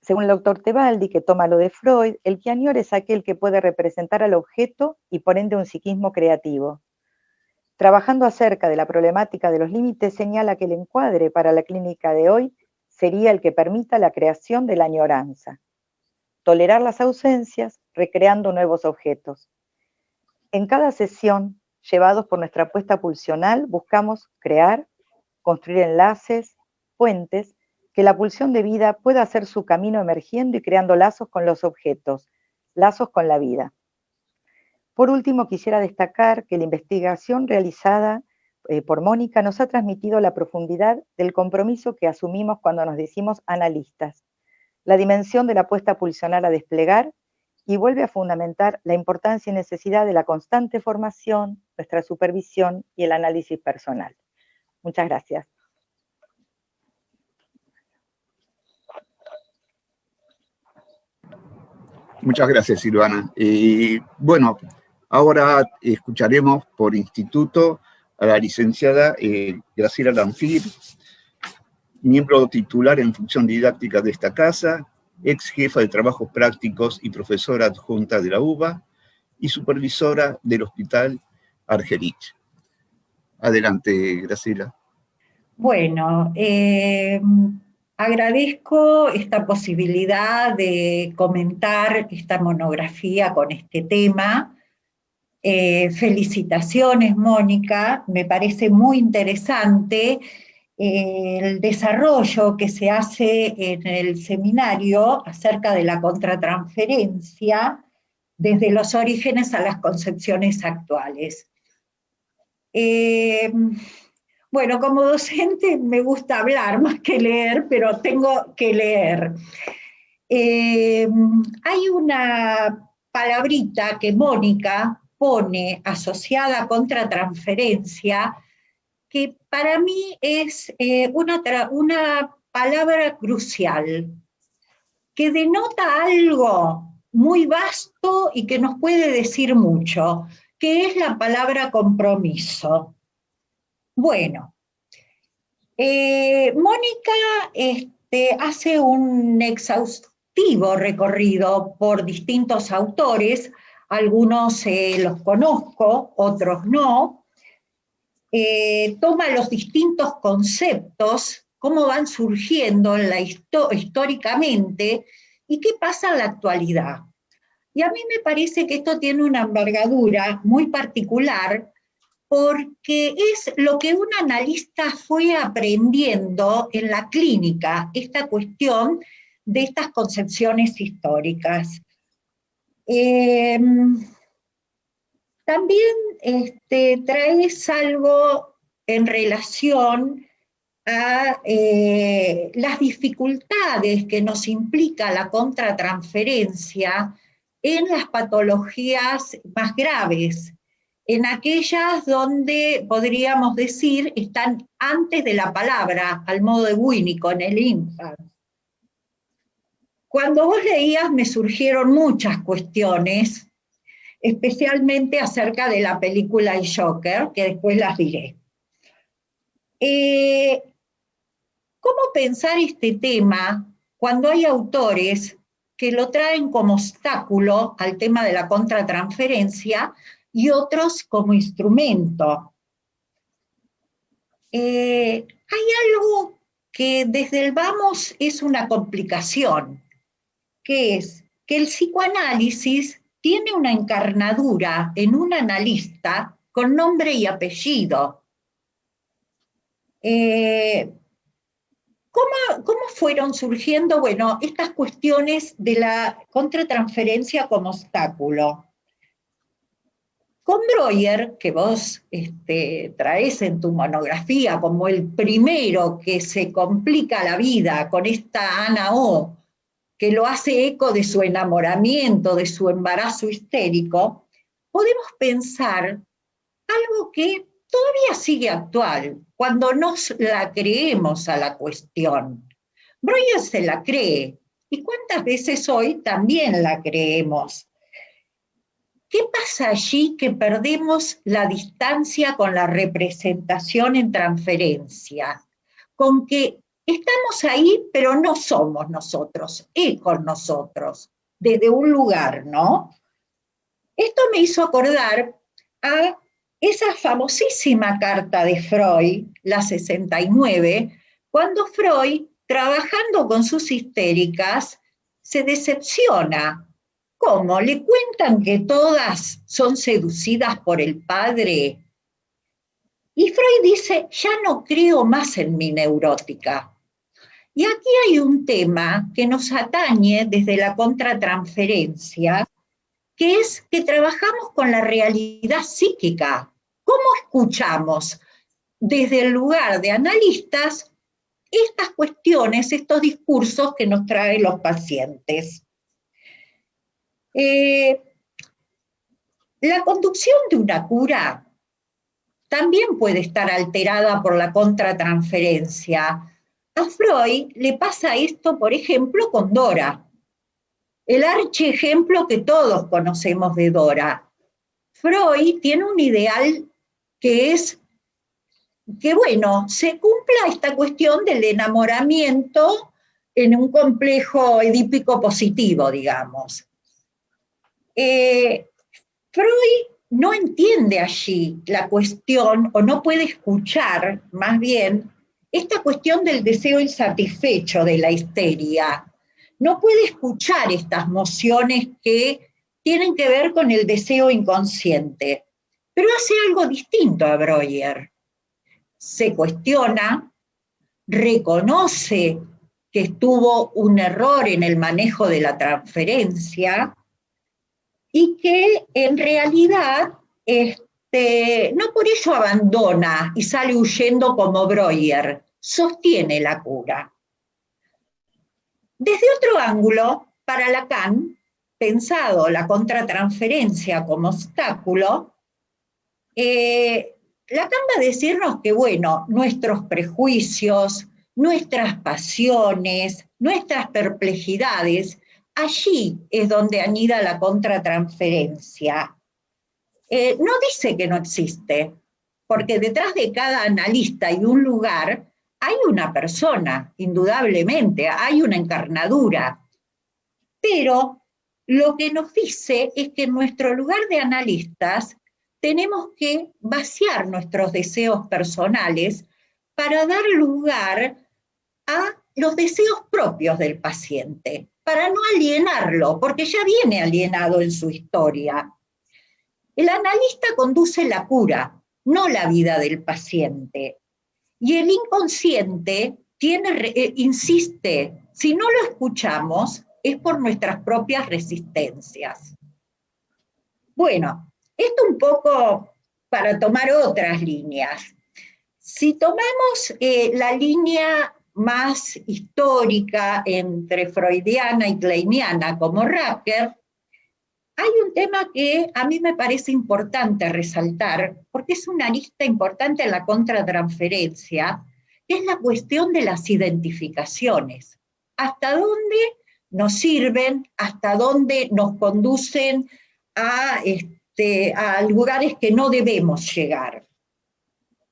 Según el doctor Tebaldi, que toma lo de Freud, el que añora es aquel que puede representar al objeto y por ende un psiquismo creativo. Trabajando acerca de la problemática de los límites, señala que el encuadre para la clínica de hoy sería el que permita la creación de la añoranza. Tolerar las ausencias, recreando nuevos objetos. En cada sesión, llevados por nuestra apuesta pulsional, buscamos crear, construir enlaces, puentes, que la pulsión de vida pueda hacer su camino emergiendo y creando lazos con los objetos, lazos con la vida. Por último, quisiera destacar que la investigación realizada por Mónica nos ha transmitido la profundidad del compromiso que asumimos cuando nos decimos analistas, la dimensión de la apuesta pulsional a desplegar y vuelve a fundamentar la importancia y necesidad de la constante formación, nuestra supervisión y el análisis personal. Muchas gracias. Muchas gracias, Silvana. Bueno, ahora escucharemos por instituto a la licenciada Graciela Lanfir, miembro titular en función didáctica de esta casa, ex jefa de trabajos prácticos y profesora adjunta de la UBA y supervisora del Hospital Argerich. Adelante, Graciela. Bueno, agradezco esta posibilidad de comentar esta monografía con este tema, Felicitaciones, Mónica, me parece muy interesante el desarrollo que se hace en el seminario acerca de la contratransferencia desde los orígenes a las concepciones actuales. Bueno, como docente me gusta hablar más que leer, pero tengo que leer. Hay una palabrita que Mónica pone asociada a contratransferencia que para mí es una palabra crucial, que denota algo muy vasto y que nos puede decir mucho, que es la palabra compromiso. Bueno, Mónica hace un exhaustivo recorrido por distintos autores, algunos los conozco, otros no, toma los distintos conceptos, cómo van surgiendo históricamente y qué pasa en la actualidad. Y a mí me parece que esto tiene una envergadura muy particular porque es lo que un analista fue aprendiendo en la clínica, esta cuestión de estas concepciones históricas. También traes algo en relación a las dificultades que nos implica la contratransferencia en las patologías más graves, en aquellas donde podríamos decir están antes de la palabra, al modo de Winnicott en el INFANS. Cuando vos leías me surgieron muchas cuestiones, especialmente acerca de la película El Joker, que después las diré. ¿Cómo pensar este tema cuando hay autores que lo traen como obstáculo al tema de la contratransferencia y otros como instrumento? Hay algo que desde el vamos es una complicación, que es que el psicoanálisis tiene una encarnadura en un analista con nombre y apellido. ¿Cómo fueron surgiendo, bueno, estas cuestiones de la contratransferencia como obstáculo? Con Breuer, que vos traes en tu monografía como el primero que se complica la vida con esta Ana O, que lo hace eco de su enamoramiento, de su embarazo histérico, podemos pensar algo que todavía sigue actual, cuando nos la creemos a la cuestión. Breuer se la cree, y cuántas veces hoy también la creemos. ¿Qué pasa allí que perdemos la distancia con la representación en transferencia? Con que estamos ahí, pero no somos nosotros, es con nosotros, desde un lugar, ¿no? Esto me hizo acordar a esa famosísima carta de Freud, la 69, cuando Freud, trabajando con sus histéricas, se decepciona. ¿Cómo? ¿Le cuentan que todas son seducidas por el padre? Y Freud dice, ya no creo más en mi neurótica. Y aquí hay un tema que nos atañe desde la contratransferencia, que es que trabajamos con la realidad psíquica. ¿Cómo escuchamos desde el lugar de analistas estas cuestiones, estos discursos que nos traen los pacientes? La conducción de una cura también puede estar alterada por la contratransferencia. A Freud le pasa esto, por ejemplo, con Dora. El archiejemplo que todos conocemos de Dora. Freud tiene un ideal que es que, bueno, se cumpla esta cuestión del enamoramiento en un complejo edípico positivo, digamos. Freud no entiende allí la cuestión, o no puede escuchar, más bien, esta cuestión del deseo insatisfecho de la histeria. No puede escuchar estas mociones que tienen que ver con el deseo inconsciente, pero hace algo distinto a Breuer. Se cuestiona, reconoce que estuvo un error en el manejo de la transferencia y que en realidad no por ello abandona y sale huyendo como Breuer, sostiene la cura. Desde otro ángulo, para Lacan, pensado la contratransferencia como obstáculo, Lacan va a decirnos que, bueno, nuestros prejuicios, nuestras pasiones, nuestras perplejidades, allí es donde anida la contratransferencia. No dice que no existe, porque detrás de cada analista y un lugar hay una persona, indudablemente, hay una encarnadura. Pero lo que nos dice es que en nuestro lugar de analistas tenemos que vaciar nuestros deseos personales para dar lugar a los deseos propios del paciente, para no alienarlo, porque ya viene alienado en su historia. El analista conduce la cura, no la vida del paciente. Y el inconsciente insiste, si no lo escuchamos, es por nuestras propias resistencias. Bueno, esto un poco para tomar otras líneas. Si tomamos la línea más histórica entre freudiana y kleiniana como Racker, hay un tema que a mí me parece importante resaltar, porque es una arista importante en la contratransferencia, que es la cuestión de las identificaciones. ¿Hasta dónde nos sirven? ¿Hasta dónde nos conducen a lugares que no debemos llegar?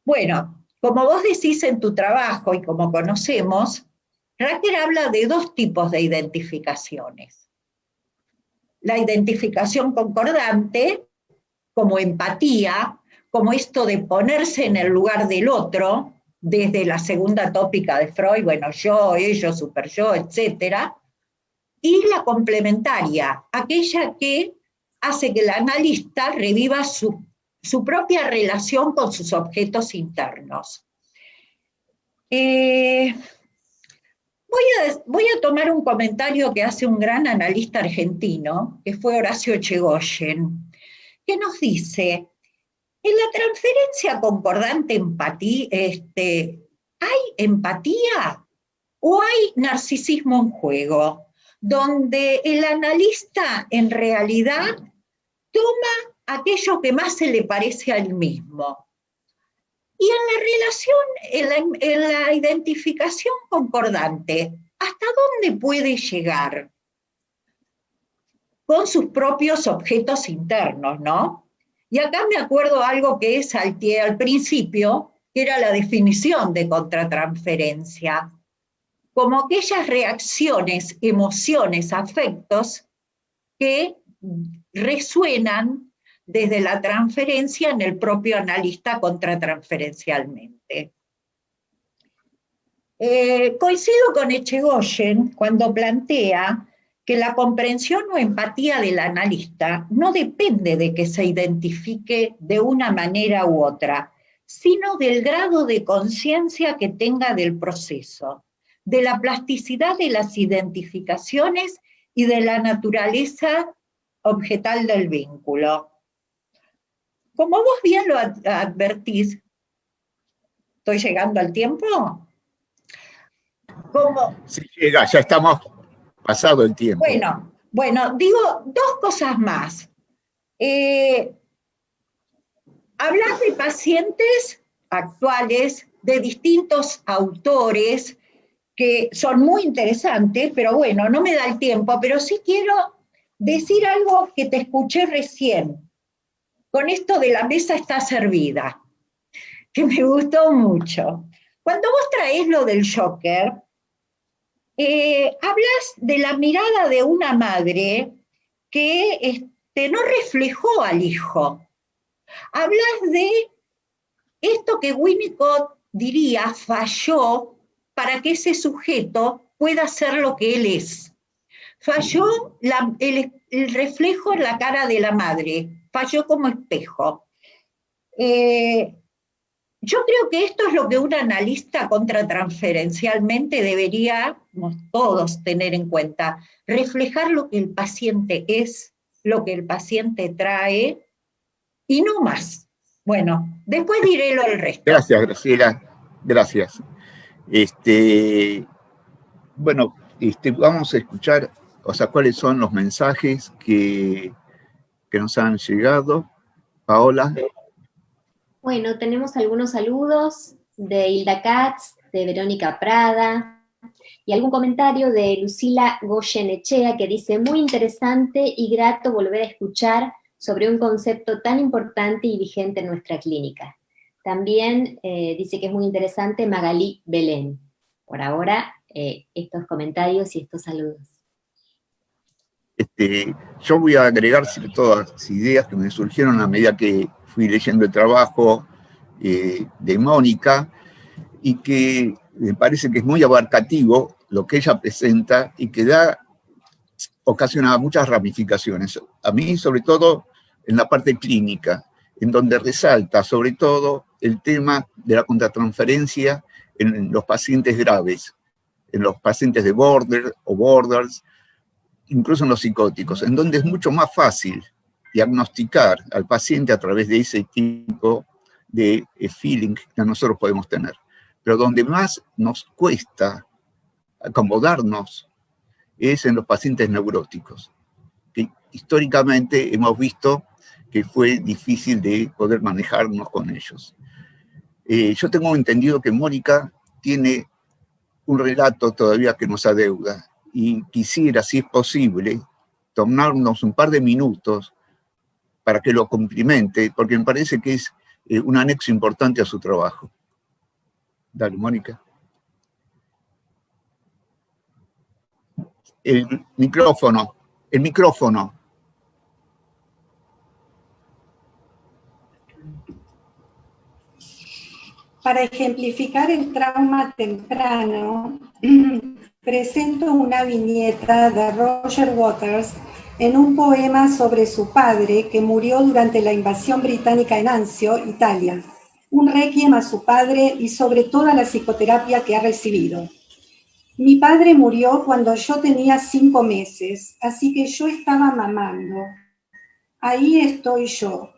Bueno, como vos decís en tu trabajo y como conocemos, Racker habla de dos tipos de identificaciones. La identificación concordante, como empatía, como esto de ponerse en el lugar del otro, desde la segunda tópica de Freud, bueno, yo, ellos, super yo, etc. Y la complementaria, aquella que hace que el analista reviva su propia relación con sus objetos internos. Voy a tomar un comentario que hace un gran analista argentino, que fue Horacio Echegoyen, que nos dice, en la transferencia concordante empatía, ¿hay empatía o hay narcisismo en juego? Donde el analista en realidad toma aquello que más se le parece a él mismo. Y en la relación, en la identificación concordante, ¿hasta dónde puede llegar? Con sus propios objetos internos, ¿no? Y acá me acuerdo algo que salté al principio, que era la definición de contratransferencia, como aquellas reacciones, emociones, afectos que resuenan desde la transferencia en el propio analista contratransferencialmente. Coincido con Echegoyen cuando plantea que la comprensión o empatía del analista no depende de que se identifique de una manera u otra, sino del grado de conciencia que tenga del proceso, de la plasticidad de las identificaciones y de la naturaleza objetal del vínculo. Como vos bien lo advertís, ¿estoy llegando al tiempo? Sí, llega, ya estamos pasado el tiempo. Bueno, digo dos cosas más. Hablar de pacientes actuales, de distintos autores, que son muy interesantes, pero bueno, no me da el tiempo, pero sí quiero decir algo que te escuché recién, con esto de la mesa está servida, que me gustó mucho. Cuando vos traés lo del Joker, hablas de la mirada de una madre que no reflejó al hijo. Hablas de esto que Winnicott diría falló para que ese sujeto pueda ser lo que él es. falló el reflejo en la cara de la madre, falló como espejo. Yo creo que esto es lo que un analista contratransferencialmente deberíamos todos tener en cuenta, reflejar lo que el paciente es, lo que el paciente trae, y no más. Bueno, después diré lo del resto. Gracias, Graciela, gracias. Bueno, vamos a escuchar, o sea, cuáles son los mensajes que nos han llegado. Paola. Bueno, tenemos algunos saludos de Hilda Katz, de Verónica Prada, y algún comentario de Lucila Goyenechea que dice, muy interesante y grato volver a escuchar sobre un concepto tan importante y vigente en nuestra clínica. También dice que es muy interesante Magalí Belén. Por ahora, estos comentarios y estos saludos. Yo voy a agregar todas las ideas que me surgieron a medida que fui leyendo el trabajo de Mónica, y que me parece que es muy abarcativo lo que ella presenta y que ocasiona muchas ramificaciones. A mí, sobre todo, en la parte clínica, en donde resalta, sobre todo, el tema de la contratransferencia en los pacientes graves, en los pacientes de border o borders, incluso en los psicóticos, en donde es mucho más fácil diagnosticar al paciente a través de ese tipo de feeling que nosotros podemos tener. Pero donde más nos cuesta acomodarnos es en los pacientes neuróticos, que históricamente hemos visto que fue difícil de poder manejarnos con ellos. Yo tengo entendido que Mónica tiene un relato todavía que nos adeuda, y quisiera, si es posible, tomarnos un par de minutos para que lo cumplimente, porque me parece que es un anexo importante a su trabajo. Dale, Mónica. El micrófono. Para ejemplificar el trauma temprano, presento una viñeta de Roger Waters en un poema sobre su padre que murió durante la invasión británica en Anzio, Italia. Un requiem a su padre y sobre toda la psicoterapia que ha recibido. Mi padre murió cuando yo tenía 5 meses, así que yo estaba mamando. Ahí estoy yo.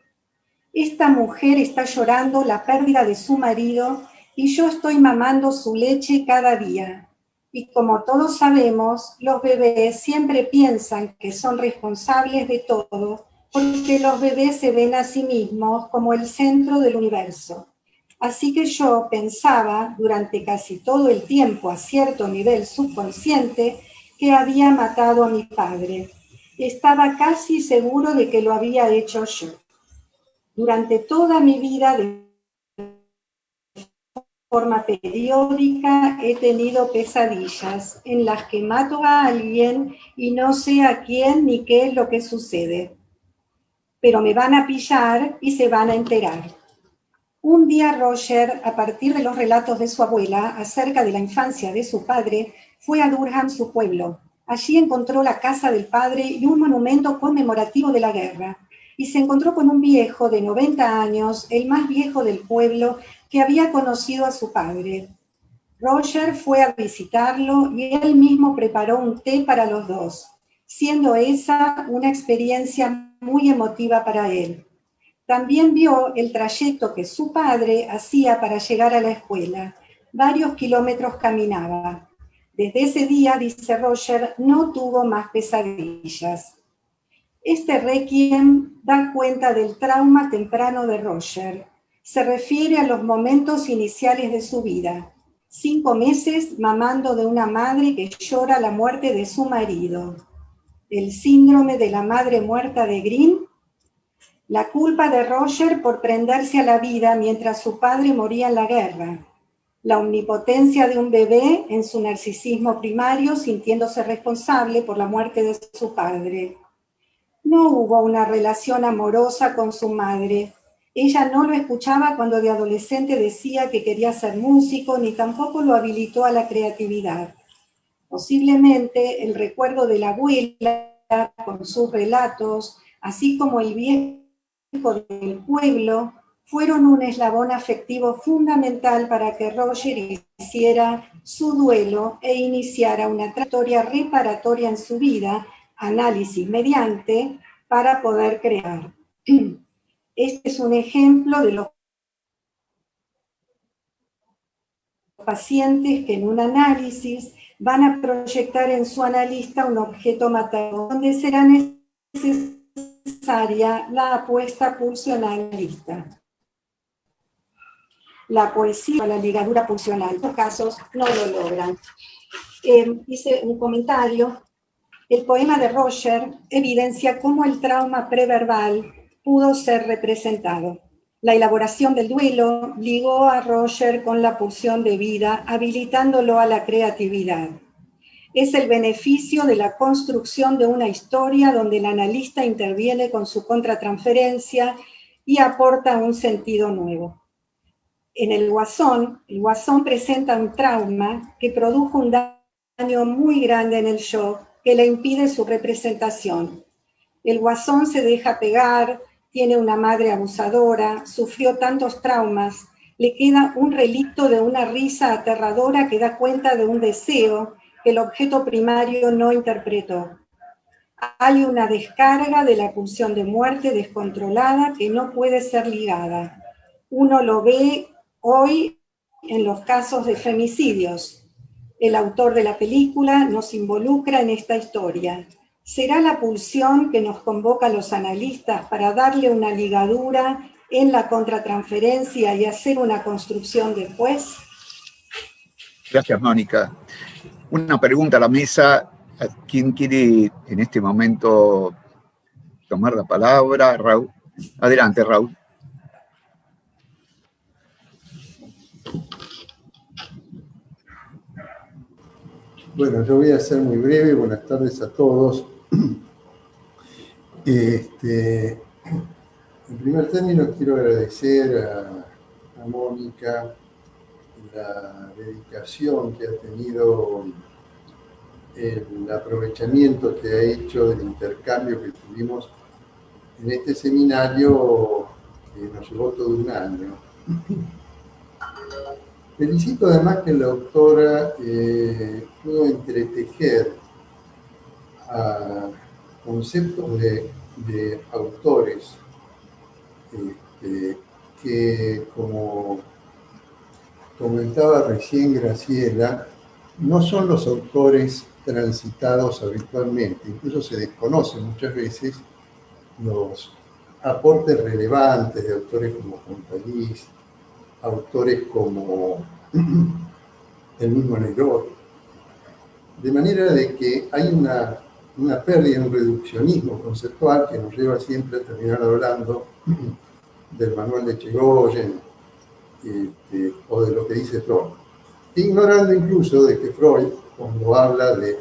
Esta mujer está llorando la pérdida de su marido y yo estoy mamando su leche cada día. Y como todos sabemos, los bebés siempre piensan que son responsables de todo, porque los bebés se ven a sí mismos como el centro del universo. Así que yo pensaba durante casi todo el tiempo, a cierto nivel subconsciente, que había matado a mi padre. Estaba casi seguro de que lo había hecho yo. Durante toda mi vida, de forma periódica, he tenido pesadillas en las que mato a alguien y no sé a quién ni qué es lo que sucede. Pero me van a pillar y se van a enterar. Un día Roger, a partir de los relatos de su abuela acerca de la infancia de su padre, fue a Durham, su pueblo. Allí encontró la casa del padre y un monumento conmemorativo de la guerra. Y se encontró con un viejo de 90 años, el más viejo del pueblo, que había conocido a su padre. Roger fue a visitarlo y él mismo preparó un té para los dos, siendo esa una experiencia muy emotiva para él. También vio el trayecto que su padre hacía para llegar a la escuela. Varios kilómetros caminaba. Desde ese día, dice Roger, no tuvo más pesadillas. Este requiem da cuenta del trauma temprano de Roger. Se refiere a los momentos iniciales de su vida. 5 meses mamando de una madre que llora la muerte de su marido. El síndrome de la madre muerta de Green. La culpa de Roger por prenderse a la vida mientras su padre moría en la guerra. La omnipotencia de un bebé en su narcisismo primario sintiéndose responsable por la muerte de su padre. No hubo una relación amorosa con su madre. Ella no lo escuchaba cuando de adolescente decía que quería ser músico, ni tampoco lo habilitó a la creatividad. Posiblemente el recuerdo de la abuela con sus relatos, así como el viejo del pueblo, fueron un eslabón afectivo fundamental para que Roger hiciera su duelo e iniciara una trayectoria reparatoria en su vida, análisis mediante, para poder crear. Este es un ejemplo de los pacientes que en un análisis van a proyectar en su analista un objeto materno, donde será necesaria la apuesta pulsionalista. La poesía o la ligadura pulsional, en estos casos no lo logran. Hice un comentario. El poema de Roger evidencia cómo el trauma preverbal pudo ser representado. La elaboración del duelo ligó a Roger con la pulsión de vida, habilitándolo a la creatividad. Es el beneficio de la construcción de una historia donde el analista interviene con su contratransferencia y aporta un sentido nuevo. En el Guasón presenta un trauma que produjo un daño muy grande en el shock que le impide su representación. El Guasón se deja pegar, tiene una madre abusadora, sufrió tantos traumas, le queda un relicto de una risa aterradora que da cuenta de un deseo que el objeto primario no interpretó. Hay una descarga de la pulsión de muerte descontrolada que no puede ser ligada. Uno lo ve hoy en los casos de femicidios. El autor de la película nos involucra en esta historia. ¿Será la pulsión que nos convoca a los analistas para darle una ligadura en la contratransferencia y hacer una construcción después? Gracias, Mónica. Una pregunta a la mesa. ¿Quién quiere en este momento tomar la palabra? Raúl. Adelante, Raúl. Bueno, yo voy a ser muy breve. Buenas tardes a todos. En primer término, quiero agradecer a Mónica la dedicación que ha tenido, el aprovechamiento que ha hecho del intercambio que tuvimos en este seminario que nos llevó todo un año. Felicito además que la autora pudo entretejer a conceptos de autores que, como comentaba recién Graciela, no son los autores transitados habitualmente, incluso se desconocen muchas veces los aportes relevantes de autores como Pontalís, autores como el mismo Negrón, de manera de que hay una pérdida, un reduccionismo conceptual que nos lleva siempre a terminar hablando del manual de Chegoyen o de lo que dice Freud, ignorando incluso de que Freud, cuando habla del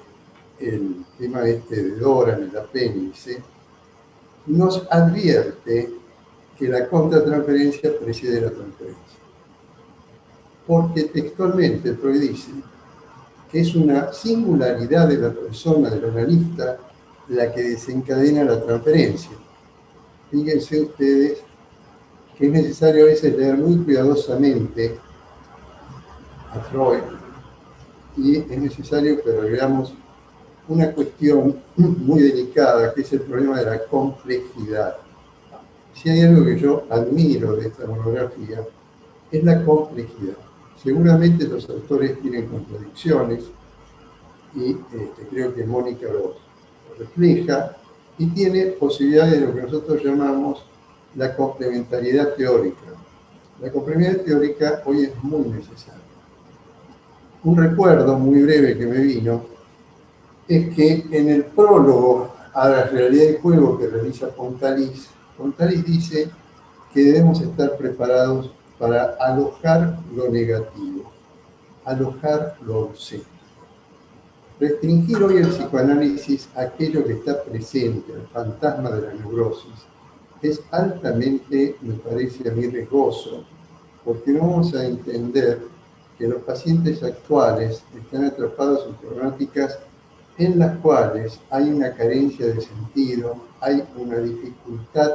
tema de Dora en el apéndice, nos advierte que la contratransferencia precede la transferencia. Porque textualmente Freud dice que es una singularidad de la persona, del analista, la que desencadena la transferencia. Fíjense ustedes que es necesario a veces leer muy cuidadosamente a Freud y es necesario que veamos una cuestión muy delicada, que es el problema de la complejidad. Si hay algo que yo admiro de esta monografía, es la complejidad. Seguramente los autores tienen contradicciones y creo que Mónica lo refleja y tiene posibilidades de lo que nosotros llamamos la complementariedad teórica. La complementariedad teórica hoy es muy necesaria. Un recuerdo muy breve que me vino es que en el prólogo a la realidad del juego que realiza Pontalís dice que debemos estar preparados para alojar lo negativo, alojar lo ausente. Restringir hoy el psicoanálisis a aquello que está presente, el fantasma de la neurosis, es altamente, me parece a mí, riesgoso, porque no vamos a entender que los pacientes actuales están atrapados en problemáticas en las cuales hay una carencia de sentido, hay una dificultad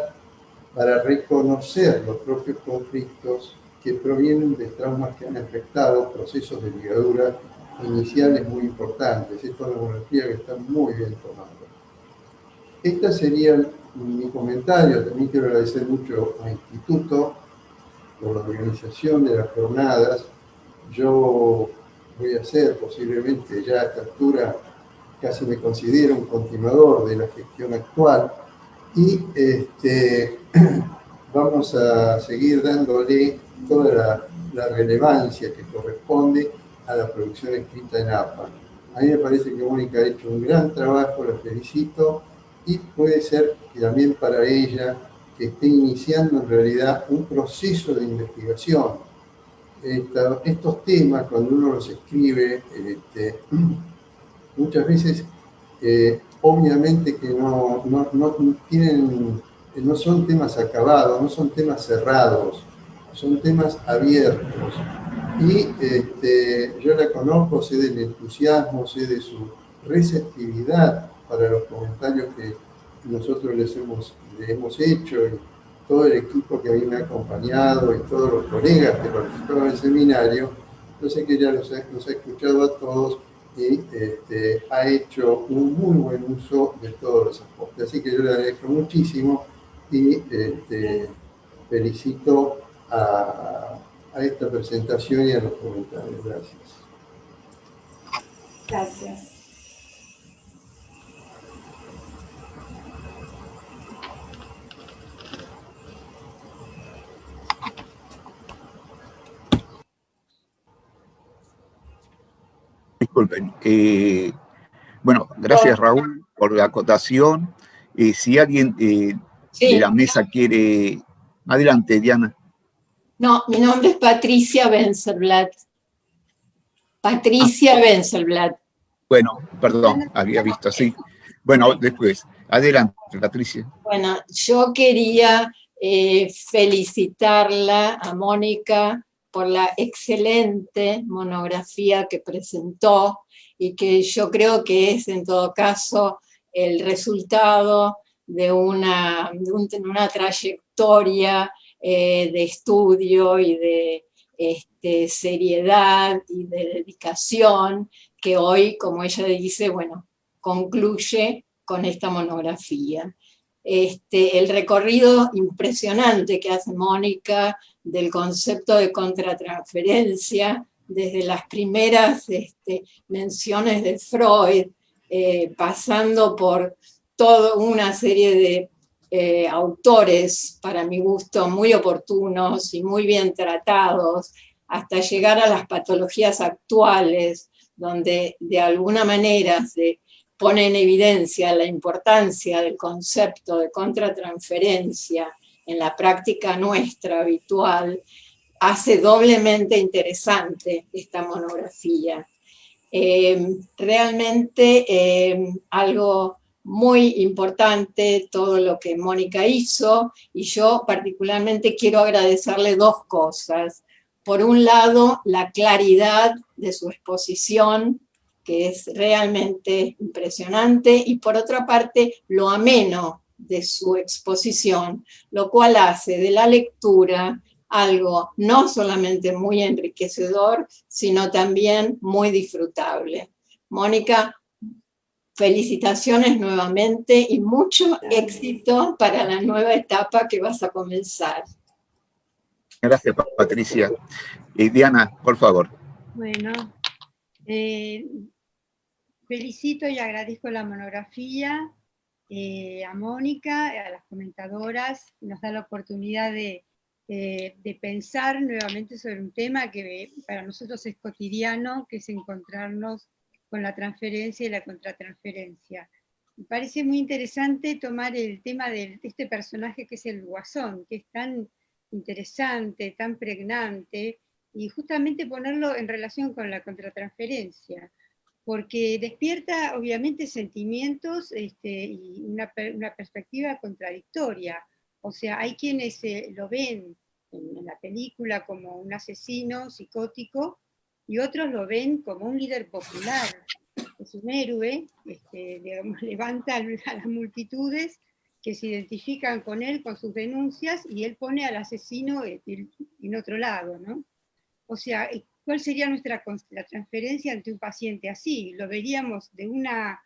para reconocer los propios conflictos que provienen de traumas que han afectado procesos de ligadura iniciales muy importantes. Esto es una monografía que está muy bien tomada. Este sería mi comentario. También quiero agradecer mucho al Instituto por la organización de las jornadas. Yo voy a ser posiblemente ya a esta altura, casi me considero un continuador de la gestión actual, y vamos a seguir dándole toda la relevancia que corresponde a la producción escrita en APA. A mí me parece que Mónica ha hecho un gran trabajo, la felicito, y puede ser que también para ella, que esté iniciando en realidad un proceso de investigación. Estos temas, cuando uno los escribe, muchas veces, obviamente que no son temas acabados, no son temas cerrados, son temas abiertos. Y yo la conozco, sé del entusiasmo, sé de su receptividad para los comentarios que nosotros le hemos hecho, y todo el equipo que a mí me ha acompañado y todos los colegas que participaron en el seminario. Yo sé que ella los ha escuchado a todos y ha hecho un muy buen uso de todos los aportes. Así que yo le agradezco muchísimo y felicito a esta presentación y a los comentarios. Gracias. Gracias. Disculpen. Bueno, gracias Raúl por la acotación. Si alguien de la mesa quiere... Adelante, Diana. No, mi nombre es Patricia Wenzelblatt. Patricia Wenzelblatt. Bueno, perdón, había visto así. Bueno, después. Adelante, Patricia. Bueno, yo quería felicitarla a Mónica por la excelente monografía que presentó y que yo creo que es en todo caso el resultado de una trayectoria de estudio y de seriedad y de dedicación que hoy, como ella dice, bueno, concluye con esta monografía. El recorrido impresionante que hace Mónica del concepto de contratransferencia, desde las primeras menciones de Freud, pasando por toda una serie de autores, para mi gusto, muy oportunos y muy bien tratados, hasta llegar a las patologías actuales, donde de alguna manera se pone en evidencia la importancia del concepto de contratransferencia en la práctica nuestra habitual, hace doblemente interesante esta monografía. Realmente algo muy importante todo lo que Mónica hizo, y yo particularmente quiero agradecerle dos cosas. Por un lado, la claridad de su exposición, que es realmente impresionante, y por otra parte, lo ameno de su exposición, lo cual hace de la lectura algo no solamente muy enriquecedor, sino también muy disfrutable. Mónica, felicitaciones nuevamente y mucho éxito para la nueva etapa que vas a comenzar. Gracias, Patricia. Diana, por favor. Bueno, felicito y agradezco la monografía a Mónica, a las comentadoras, nos da la oportunidad de pensar nuevamente sobre un tema que para nosotros es cotidiano, que es encontrarnos con la transferencia y la contratransferencia. Me parece muy interesante tomar el tema de este personaje que es el Guasón, que es tan interesante, tan pregnante, y justamente ponerlo en relación con la contratransferencia, porque despierta obviamente sentimientos y una perspectiva contradictoria. O sea, hay quienes lo ven en la película como un asesino psicótico, y otros lo ven como un líder popular, es un héroe, digamos, levanta a las multitudes que se identifican con él, con sus denuncias, y él pone al asesino en otro lado, ¿no? O sea, ¿cuál sería la transferencia ante un paciente así? Lo veríamos de una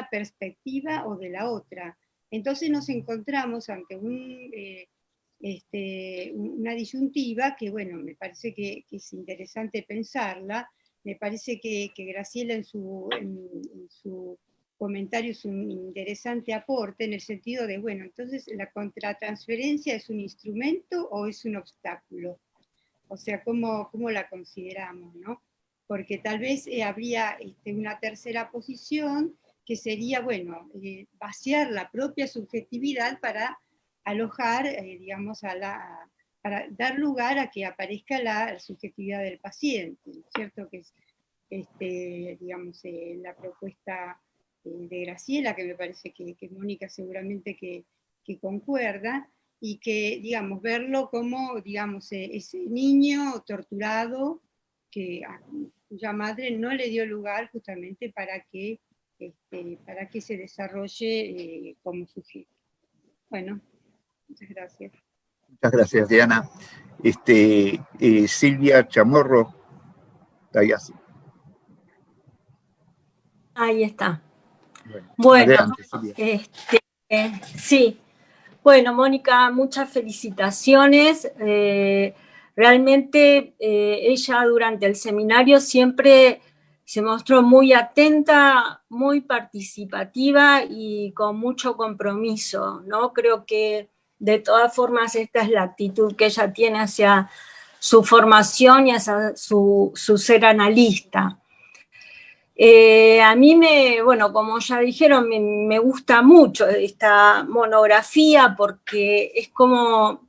perspectiva o de la otra. Entonces nos encontramos ante una disyuntiva que, bueno, me parece que es interesante pensarla. Me parece que Graciela en su comentario es un interesante aporte en el sentido de, bueno, entonces ¿la contratransferencia es un instrumento o es un obstáculo? O sea, ¿cómo la consideramos, no? Porque tal vez habría una tercera posición que sería, bueno, vaciar la propia subjetividad para alojar, digamos, para dar lugar a que aparezca la subjetividad del paciente, ¿no es cierto? Que es, digamos, la propuesta de Graciela, que me parece que Mónica seguramente que concuerda, y que, digamos, verlo como, digamos, ese niño torturado cuya madre no le dio lugar justamente para que se desarrolle como sujeto. Bueno, muchas gracias. Muchas gracias, Diana. Silvia Chamorro, Tayasi. Ahí está. Bueno, adelante, sí. Bueno, Mónica, muchas felicitaciones. Realmente ella durante el seminario siempre se mostró muy atenta, muy participativa y con mucho compromiso, ¿no? Creo que de todas formas esta es la actitud que ella tiene hacia su formación y hacia su ser analista. A mí bueno, como ya dijeron, me gusta mucho esta monografía porque es como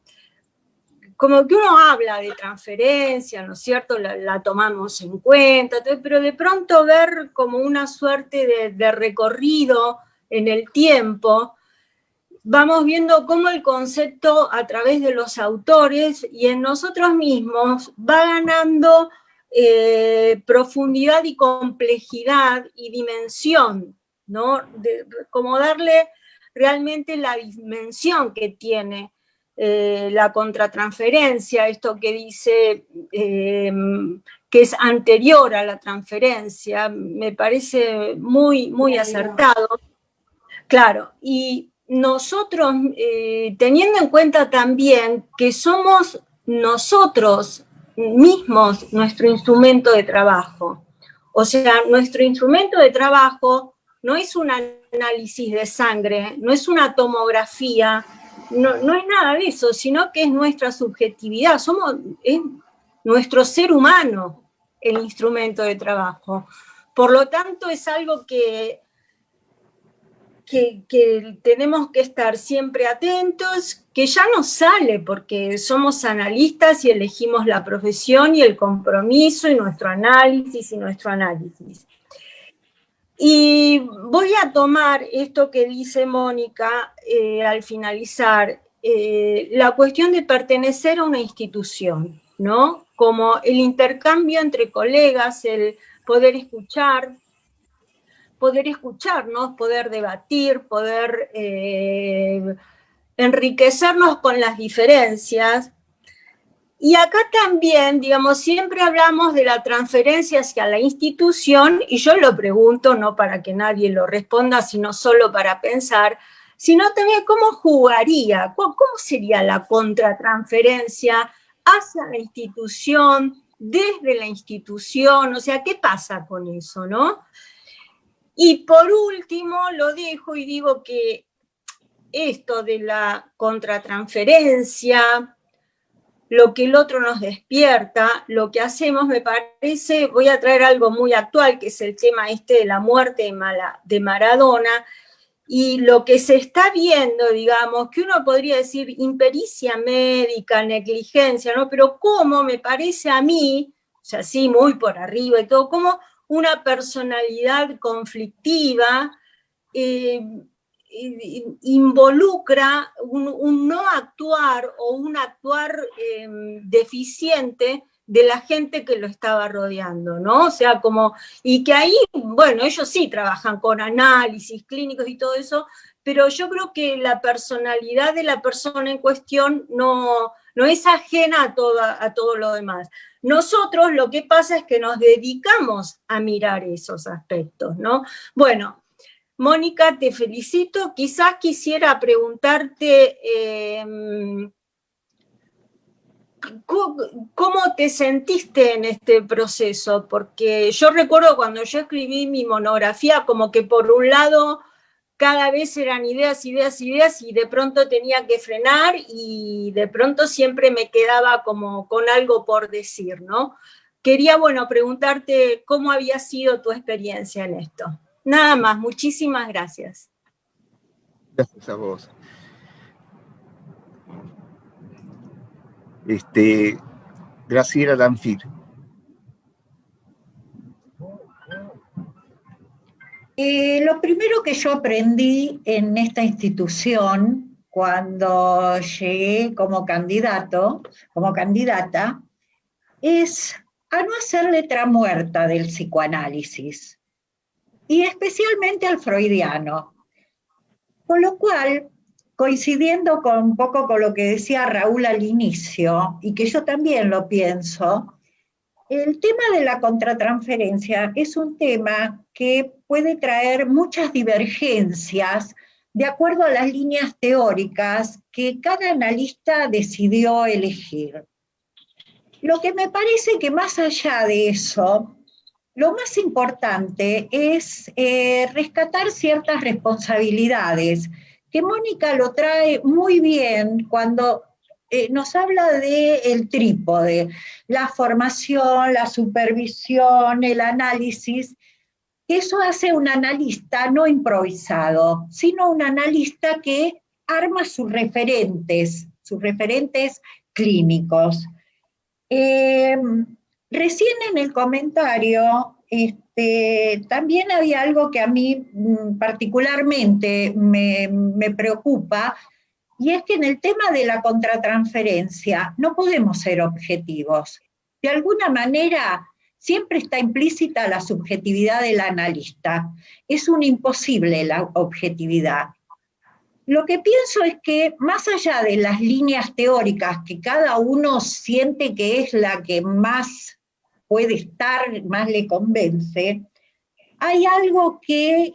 que uno habla de transferencia, ¿no es cierto? La tomamos en cuenta, pero de pronto ver como una suerte de recorrido en el tiempo, vamos viendo cómo el concepto a través de los autores y en nosotros mismos va ganando profundidad y complejidad y dimensión, ¿no? Como darle realmente la dimensión que tiene la contratransferencia, esto que dice que es anterior a la transferencia, me parece muy, muy acertado. Claro, y nosotros, teniendo en cuenta también que somos nosotros mismos nuestro instrumento de trabajo. O sea, nuestro instrumento de trabajo no es un análisis de sangre, no es una tomografía, no es nada de eso, sino que es nuestra subjetividad, es nuestro ser humano el instrumento de trabajo. Por lo tanto, es algo que tenemos que estar siempre atentos, que ya nos sale porque somos analistas y elegimos la profesión y el compromiso y nuestro análisis. Y voy a tomar esto que dice Mónica al finalizar, la cuestión de pertenecer a una institución, ¿no? Como el intercambio entre colegas, el poder escucharnos, poder debatir, poder enriquecernos con las diferencias. Y acá también, digamos, siempre hablamos de la transferencia hacia la institución, y yo lo pregunto no para que nadie lo responda, sino solo para pensar, sino también cómo jugaría, cómo sería la contratransferencia hacia la institución, desde la institución, o sea, ¿qué pasa con eso, no? Y por último, lo dejo y digo que esto de la contratransferencia, lo que el otro nos despierta, lo que hacemos, me parece, voy a traer algo muy actual, que es el tema de la muerte de Maradona, y lo que se está viendo, digamos, que uno podría decir impericia médica, negligencia, ¿no? Pero cómo me parece a mí, o sea, sí, muy por arriba y todo, como una personalidad conflictiva involucra un no actuar o un actuar deficiente de la gente que lo estaba rodeando, ¿no? O sea, como, y que ahí, bueno, ellos sí trabajan con análisis clínicos y todo eso, pero yo creo que la personalidad de la persona en cuestión no es ajena a todo lo demás. Nosotros lo que pasa es que nos dedicamos a mirar esos aspectos, ¿no? Bueno, Mónica, te felicito. Quizás quisiera preguntarte ¿cómo te sentiste en este proceso? Porque yo recuerdo cuando yo escribí mi monografía, como que por un lado cada vez eran ideas, ideas, ideas, y de pronto tenía que frenar, y de pronto siempre me quedaba como con algo por decir, ¿no? Quería, bueno, preguntarte cómo había sido tu experiencia en esto. Nada más, muchísimas gracias. Gracias a vos. Graciela Danfir. Lo primero que yo aprendí en esta institución, cuando llegué como candidata, es a no hacer letra muerta del psicoanálisis, y especialmente al freudiano. Con lo cual, coincidiendo un poco con lo que decía Raúl al inicio, y que yo también lo pienso, el tema de la contratransferencia es un tema que puede traer muchas divergencias de acuerdo a las líneas teóricas que cada analista decidió elegir. Lo que me parece que más allá de eso, lo más importante es rescatar ciertas responsabilidades, que Mónica lo trae muy bien cuando nos habla del trípode, la formación, la supervisión, el análisis. Eso hace un analista no improvisado, sino un analista que arma sus referentes clínicos. Recién en el comentario también había algo que a mí particularmente me preocupa, y es que en el tema de la contratransferencia no podemos ser objetivos. De alguna manera siempre está implícita la subjetividad del analista. Es un imposible la objetividad. Lo que pienso es que más allá de las líneas teóricas que cada uno siente que es la que más puede estar, más le convence, hay algo que,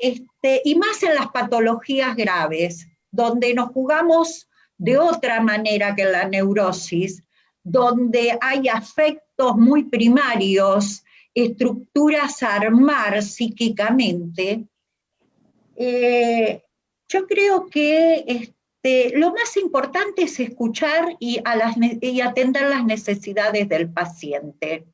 y más en las patologías graves, donde nos jugamos de otra manera que en la neurosis, donde hay afectos muy primarios, estructuras a armar psíquicamente. Yo creo que lo más importante es escuchar y atender las necesidades del paciente,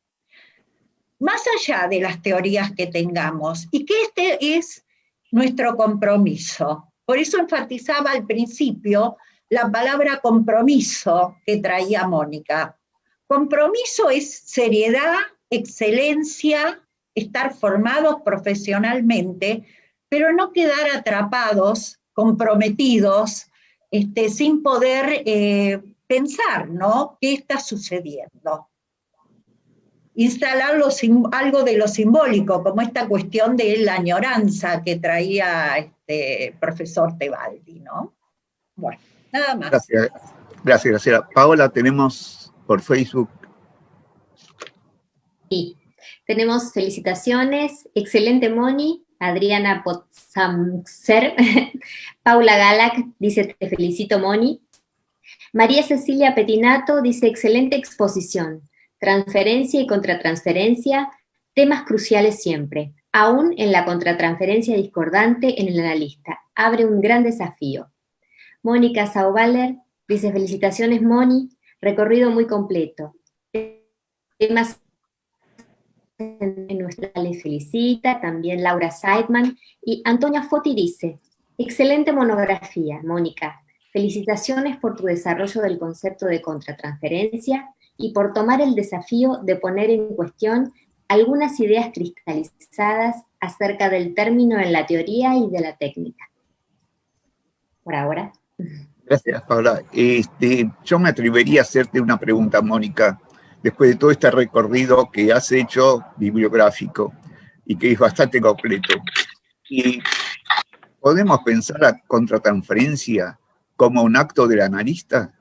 más allá de las teorías que tengamos, y que este es nuestro compromiso. Por eso enfatizaba al principio la palabra compromiso que traía Mónica. Compromiso es seriedad, excelencia, estar formados profesionalmente, pero no quedar atrapados, comprometidos, sin poder pensar, ¿no? ¿Qué está sucediendo? Instalar algo de lo simbólico, como esta cuestión de la añoranza que traía profesor Tebaldi, ¿no? Bueno, nada más. Gracias, Graciela. Paola, tenemos por Facebook. Sí, tenemos felicitaciones, excelente Moni, Adriana Potzamser, Paula Galac dice te felicito Moni, María Cecilia Petinato dice excelente exposición, transferencia y contratransferencia, temas cruciales siempre, aún en la contratransferencia discordante en el analista, abre un gran desafío. Mónica Sauvaler dice felicitaciones Moni, recorrido muy completo, temas en nuestra les felicita, también Laura Seidman, y Antonia Foti dice, excelente monografía, Mónica, felicitaciones por tu desarrollo del concepto de contratransferencia y por tomar el desafío de poner en cuestión algunas ideas cristalizadas acerca del término en la teoría y de la técnica. Por ahora. Gracias, Paula. Yo me atrevería a hacerte una pregunta, Mónica. después de todo este recorrido que has hecho bibliográfico y que es bastante completo. Y ¿podemos pensar la contratransferencia como un acto del analista?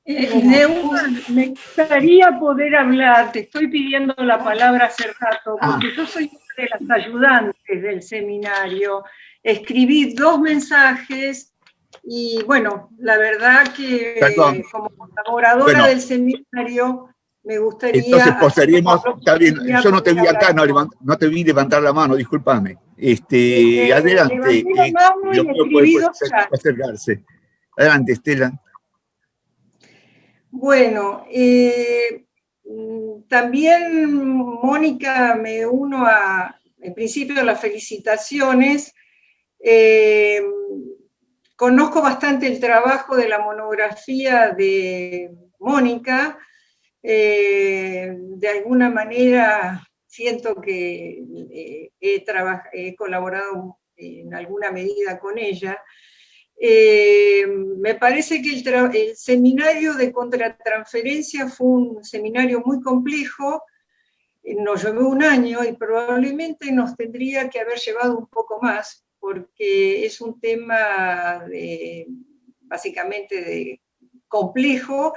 Neumann, me gustaría poder hablar, te estoy pidiendo la palabra hace rato, porque yo soy una de las ayudantes del seminario, escribí 2 mensajes y bueno, la verdad que como colaboradora del seminario me gustaría... Entonces posterguemos, está bien, yo no te vi acá, no te vi levantar la mano, discúlpame. Adelante. Levanté la mano y escribí 2 postergarse. Adelante, Estela. Bueno, también, Mónica, me uno en principio, a las felicitaciones. Conozco bastante el trabajo de la monografía de Mónica. De alguna manera siento que he colaborado en alguna medida con ella. Me parece que el seminario de contratransferencia fue un seminario muy complejo, nos llevó 1 año y probablemente nos tendría que haber llevado un poco más, porque es un tema básicamente complejo,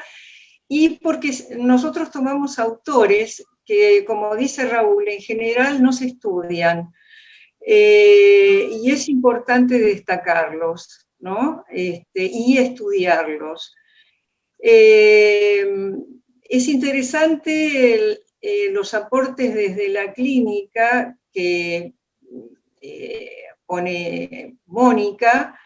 y porque nosotros tomamos autores que, como dice Raúl, en general no se estudian, y es importante destacarlos, ¿no? Y estudiarlos. Es interesante los aportes desde la clínica que pone Mónica,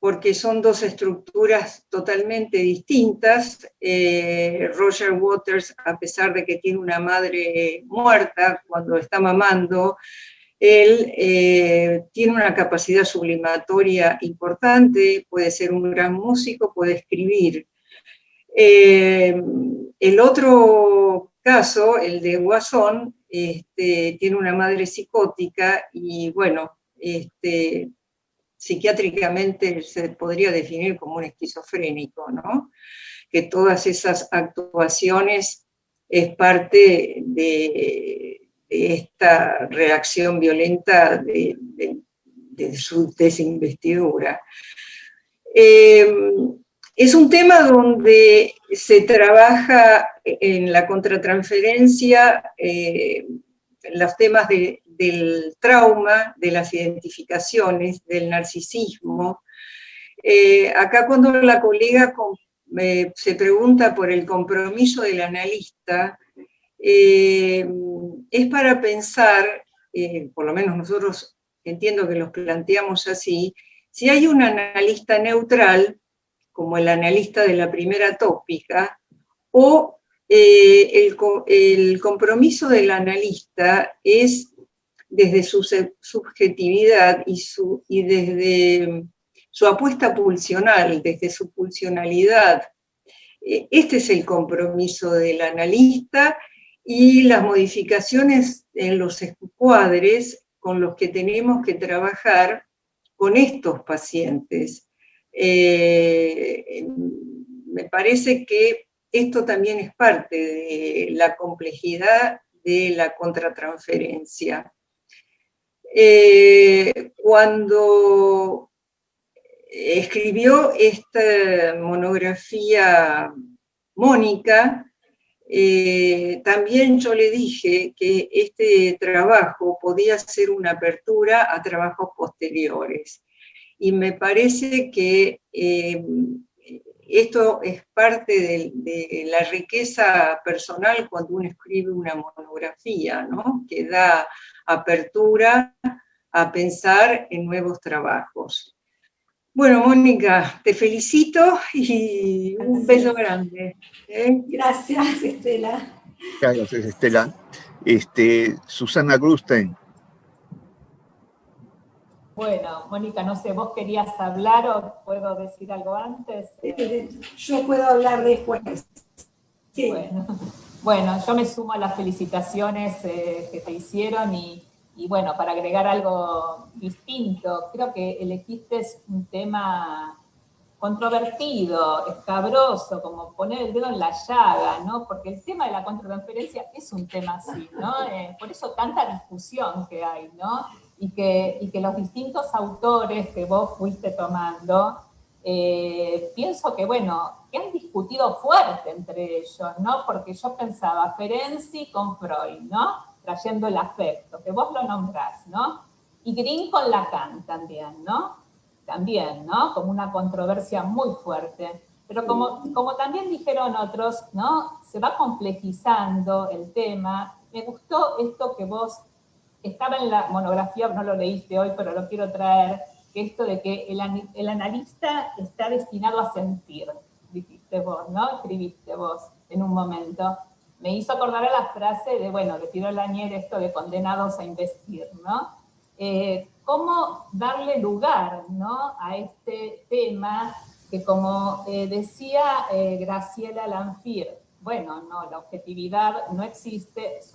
porque son 2 estructuras totalmente distintas. Roger Waters, a pesar de que tiene una madre muerta cuando está mamando, él tiene una capacidad sublimatoria importante, puede ser un gran músico, puede escribir. El otro caso, el de Guasón, tiene una madre psicótica y, bueno, psiquiátricamente se podría definir como un esquizofrénico, ¿no? Que todas esas actuaciones es parte de esta reacción violenta de su desinvestidura. Es un tema donde se trabaja en la contratransferencia los temas del trauma, de las identificaciones, del narcisismo. Acá cuando la colega se pregunta por el compromiso del analista, es para pensar, por lo menos nosotros entiendo que los planteamos así, si hay un analista neutral, como el analista de la primera tópica, o el compromiso del analista es desde su subjetividad y desde su apuesta pulsional, desde su pulsionalidad. Este es el compromiso del analista y las modificaciones en los encuadres con los que tenemos que trabajar con estos pacientes. Me parece que esto también es parte de la complejidad de la contratransferencia. Cuando escribió esta monografía Mónica, también yo le dije que este trabajo podía ser una apertura a trabajos posteriores. Y me parece que esto es parte de la riqueza personal cuando uno escribe una monografía, ¿no? Que da apertura a pensar en nuevos trabajos. Bueno, Mónica, te felicito y un beso grande. Gracias, Estela. Gracias, Estela. Susana Grusten. Bueno, Mónica, no sé, ¿vos querías hablar o puedo decir algo antes? Yo puedo hablar después. Sí. Bueno, yo me sumo a las felicitaciones que te hicieron y bueno, para agregar algo distinto, creo que elegiste un tema controvertido, escabroso, como poner el dedo en la llaga, ¿no? Porque el tema de la contratransferencia es un tema así, ¿no? Por eso tanta discusión que hay, ¿no? Y que los distintos autores que vos fuiste tomando, pienso que, bueno, que han discutido fuerte entre ellos, ¿no? Porque yo pensaba Ferenczi con Freud, ¿no? Trayendo el afecto, que vos lo nombrás, ¿no? Y Green con Lacan también, ¿no? También, ¿no? Como una controversia muy fuerte. Pero como también dijeron otros, ¿no? Se va complejizando el tema. Me gustó esto que vos, estaba en la monografía, no lo leíste hoy, pero lo quiero traer, que esto de que el analista está destinado a sentir, dijiste vos, ¿no? Escribiste vos en un momento. Me hizo acordar a la frase de, bueno, de Piero Lanier, esto de condenados a investir, ¿no? Cómo darle lugar, ¿no? A este tema que, como decía Graciela Lanfir, bueno, no, la objetividad no existe, es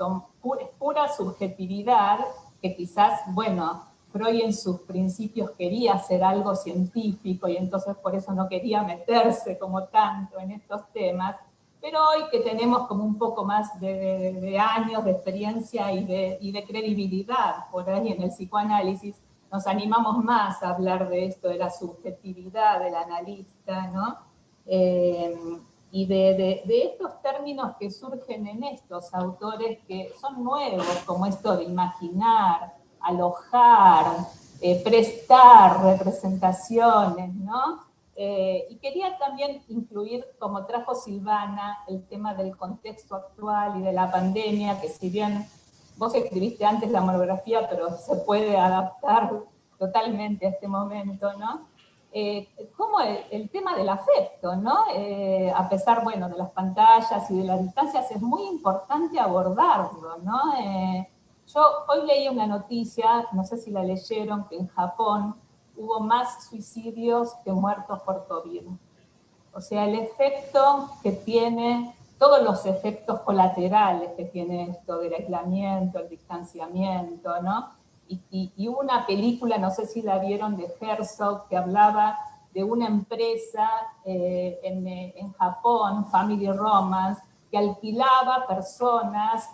pura subjetividad, que quizás, bueno, Freud en sus principios quería hacer algo científico y entonces por eso no quería meterse como tanto en estos temas, pero hoy que tenemos como un poco más de años de experiencia y de credibilidad por ahí en el psicoanálisis, nos animamos más a hablar de esto, de la subjetividad del analista, ¿no? Y de estos términos que surgen en estos autores que son nuevos, como esto de imaginar, alojar, prestar representaciones, ¿no? Y quería también incluir, como trajo Silvana, el tema del contexto actual y de la pandemia, que si bien vos escribiste antes la monografía, pero se puede adaptar totalmente a este momento, ¿no? Como el tema del afecto, ¿no? A pesar, bueno, de las pantallas y de las distancias, es muy importante abordarlo, ¿no? Yo hoy leí una noticia, no sé si la leyeron, que en Japón hubo más suicidios que muertos por COVID. O sea, el efecto que tiene, todos los efectos colaterales que tiene esto del aislamiento, el distanciamiento, ¿no? Y hubo una película, no sé si la vieron, de Herzog, que hablaba de una empresa en Japón, Family Romance, que alquilaba personas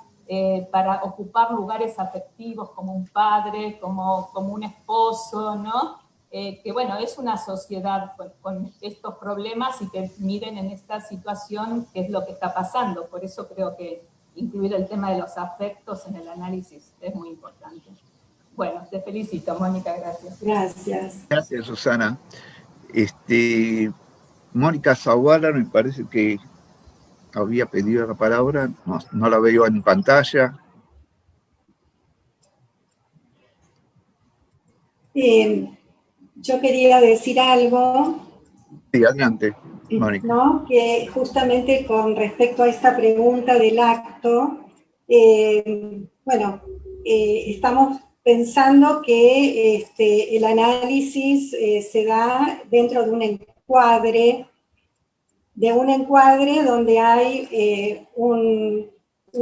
para ocupar lugares afectivos como un padre, como un esposo, ¿no? Que bueno, es una sociedad con estos problemas y que miren en esta situación qué es lo que está pasando. Por eso creo que incluir el tema de los afectos en el análisis es muy importante. Bueno, te felicito, Mónica, gracias. Gracias. Gracias, Susana. Mónica Zavala, me parece que había pedido la palabra, no la veo en pantalla. Yo quería decir algo. Sí, adelante, Mónica. ¿No? Que justamente con respecto a esta pregunta del acto, bueno, estamos pensando que el análisis se da dentro de un encuadre donde hay un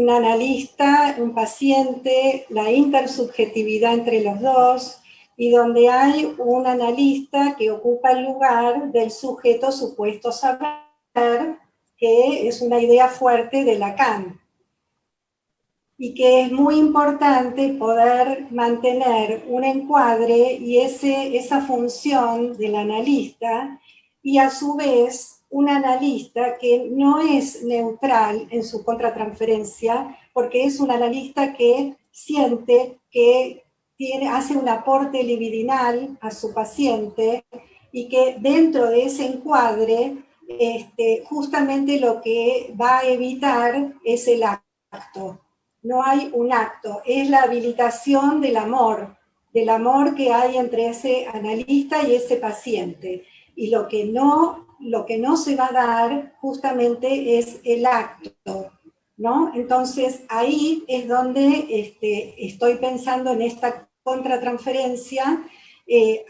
analista, un paciente, la intersubjetividad entre los dos, y donde hay un analista que ocupa el lugar del sujeto supuesto saber, que es una idea fuerte de Lacan. Y que es muy importante poder mantener un encuadre y esa función del analista, y a su vez un analista que no es neutral en su contratransferencia, porque es un analista que siente que hace un aporte libidinal a su paciente y que dentro de ese encuadre justamente lo que va a evitar es el acto. No hay un acto, es la habilitación del amor que hay entre ese analista y ese paciente. Y lo que no se va a dar justamente es el acto, ¿no? Entonces ahí es donde estoy pensando en esta contratransferencia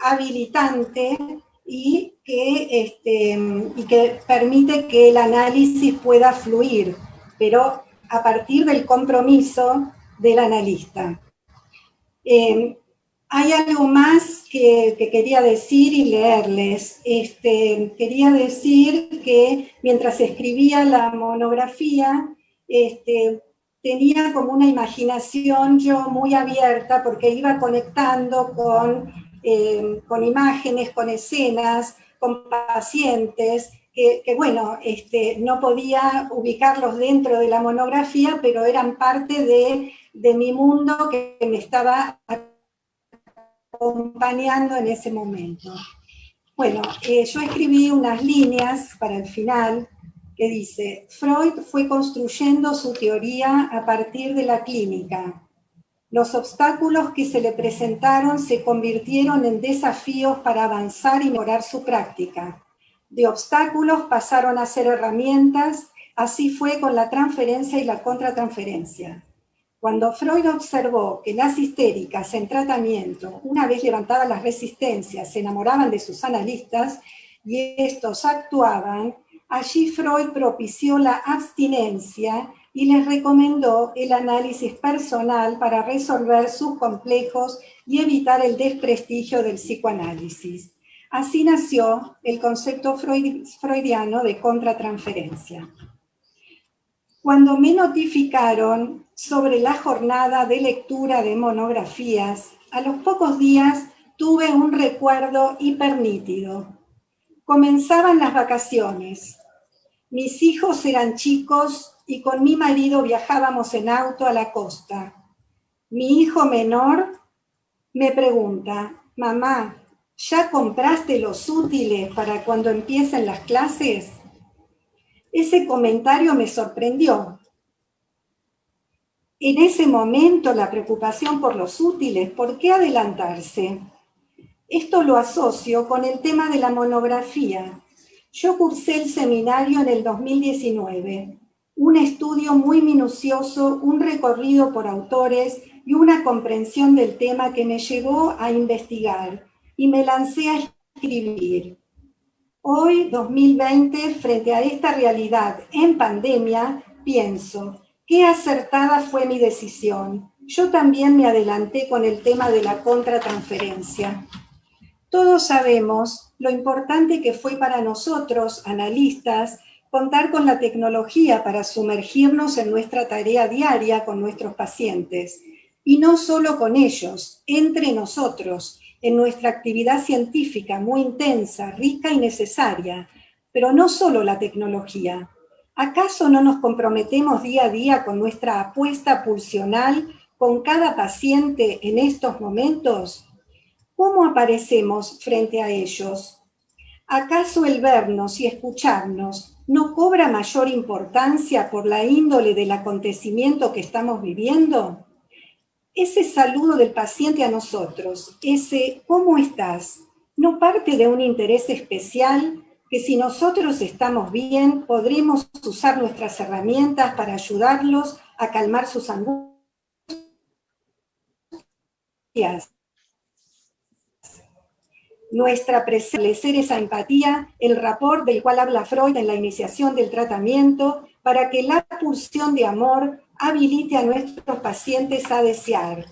habilitante y que permite que el análisis pueda fluir, pero a partir del compromiso del analista. hay algo más que quería decir y leerles. Quería decir que mientras escribía la monografía, tenía como una imaginación yo muy abierta porque iba conectando con imágenes, con escenas, con pacientes, que bueno, no podía ubicarlos dentro de la monografía, pero eran parte de mi mundo que me estaba acompañando en ese momento. Bueno, yo escribí unas líneas para el final que dice: Freud fue construyendo su teoría a partir de la clínica. Los obstáculos que se le presentaron se convirtieron en desafíos para avanzar y mejorar su práctica. De obstáculos pasaron a ser herramientas, así fue con la transferencia y la contratransferencia. Cuando Freud observó que las histéricas en tratamiento, una vez levantadas las resistencias, se enamoraban de sus analistas y estos actuaban, allí Freud propició la abstinencia y les recomendó el análisis personal para resolver sus complejos y evitar el desprestigio del psicoanálisis. Así nació el concepto freudiano de contratransferencia. Cuando me notificaron sobre la jornada de lectura de monografías, a los pocos días tuve un recuerdo hipernítido. Comenzaban las vacaciones. Mis hijos eran chicos y con mi marido viajábamos en auto a la costa. Mi hijo menor me pregunta: mamá, ¿ya compraste los útiles para cuando empiecen las clases? Ese comentario me sorprendió. En ese momento la preocupación por los útiles, ¿por qué adelantarse? Esto lo asocio con el tema de la monografía. Yo cursé el seminario en el 2019, un estudio muy minucioso, un recorrido por autores y una comprensión del tema que me llevó a investigar y me lancé a escribir. Hoy, 2020, frente a esta realidad en pandemia, pienso: qué acertada fue mi decisión. Yo también me adelanté con el tema de la contratransferencia. Todos sabemos lo importante que fue para nosotros, analistas, contar con la tecnología para sumergirnos en nuestra tarea diaria con nuestros pacientes. Y no solo con ellos, entre nosotros, en nuestra actividad científica muy intensa, rica y necesaria. Pero no solo la tecnología. ¿Acaso no nos comprometemos día a día con nuestra apuesta pulsional con cada paciente en estos momentos? ¿Cómo aparecemos frente a ellos? ¿Acaso el vernos y escucharnos no cobra mayor importancia por la índole del acontecimiento que estamos viviendo? Ese saludo del paciente a nosotros, ese ¿cómo estás?, ¿no parte de un interés especial que si nosotros estamos bien, podremos usar nuestras herramientas para ayudarlos a calmar sus angustias? Nuestra presencia, esa empatía, el rapport del cual habla Freud en la iniciación del tratamiento, para que la pulsión de amor habilite a nuestros pacientes a desear.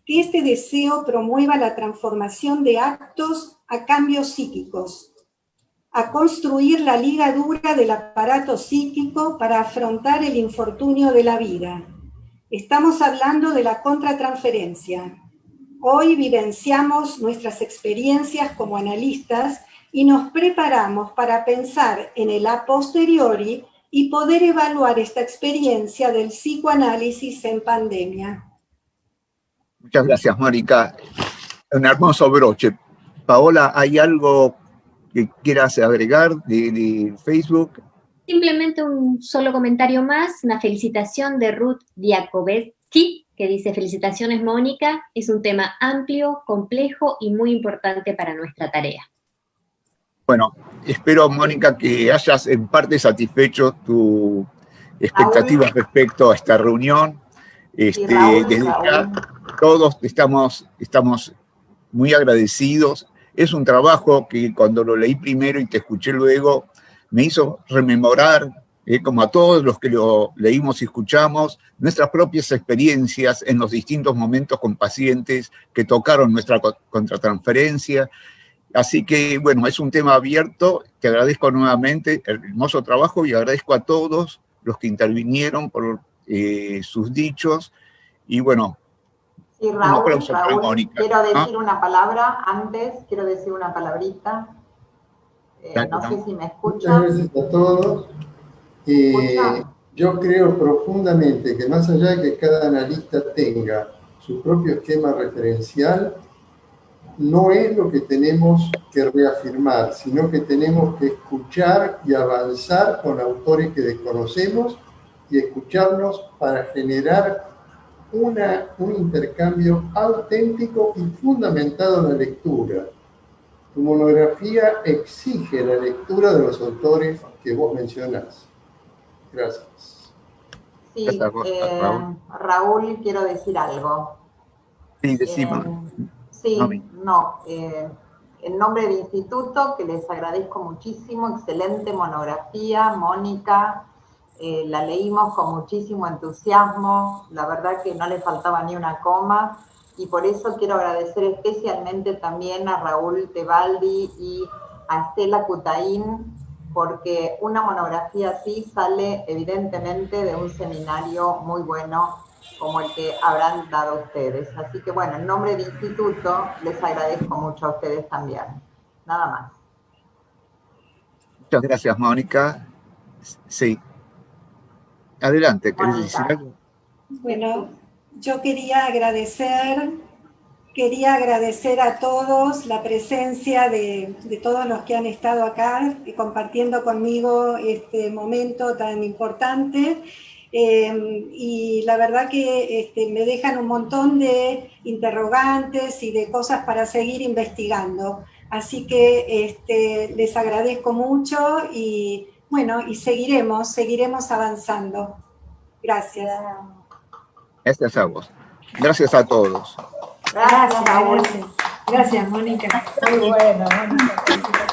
Que este deseo promueva la transformación de actos a cambios psíquicos, a construir la ligadura del aparato psíquico para afrontar el infortunio de la vida. Estamos hablando de la contratransferencia. Hoy vivenciamos nuestras experiencias como analistas y nos preparamos para pensar en el a posteriori y poder evaluar esta experiencia del psicoanálisis en pandemia. Muchas gracias, Mónica. Un hermoso broche. Paola, ¿hay algo que quieras agregar de Facebook? Simplemente un solo comentario más, una felicitación de Ruth Diakovetsky, que dice: felicitaciones, Mónica, es un tema amplio, complejo y muy importante para nuestra tarea. Bueno, espero, Mónica, que hayas en parte satisfecho tu expectativa respecto a esta reunión. Desde ya, todos estamos muy agradecidos. Es un trabajo que cuando lo leí primero y te escuché luego, me hizo rememorar como a todos los que lo leímos y escuchamos, nuestras propias experiencias en los distintos momentos con pacientes que tocaron nuestra contratransferencia. Así que, bueno, es un tema abierto. Te agradezco nuevamente el hermoso trabajo y agradezco a todos los que intervinieron por sus dichos. Y bueno, sí, un Raúl, aplauso para Mónica. quiero decir una palabra antes, quiero decir una palabrita. No sé si me escuchan. Muchas gracias a todos. Yo creo profundamente que más allá de que cada analista tenga su propio esquema referencial, no es lo que tenemos que reafirmar, sino que tenemos que escuchar y avanzar con autores que desconocemos y escucharnos para generar un intercambio auténtico y fundamentado en la lectura. Tu monografía exige la lectura de los autores que vos mencionás. Gracias. Sí, Raúl, quiero decir algo. Sí, decimos. Sí, en nombre del instituto, que les agradezco muchísimo, excelente monografía, Mónica, la leímos con muchísimo entusiasmo, la verdad que no le faltaba ni una coma, y por eso quiero agradecer especialmente también a Raúl Tebaldi y a Estela Cutaín, porque una monografía así sale evidentemente de un seminario muy bueno como el que habrán dado ustedes. Así que bueno, en nombre del instituto les agradezco mucho a ustedes también. Nada más. Muchas gracias, Mónica. Sí. Adelante, ¿querés decir algo? Bueno, yo quería agradecer a todos la presencia de todos los que han estado acá compartiendo conmigo este momento tan importante. Y la verdad que me dejan un montón de interrogantes y de cosas para seguir investigando. Así que les agradezco mucho y bueno, y seguiremos avanzando. Gracias. Gracias a vos. Gracias a todos. Gracias, Raúl. Gracias, Mónica. Muy bueno, Mónica.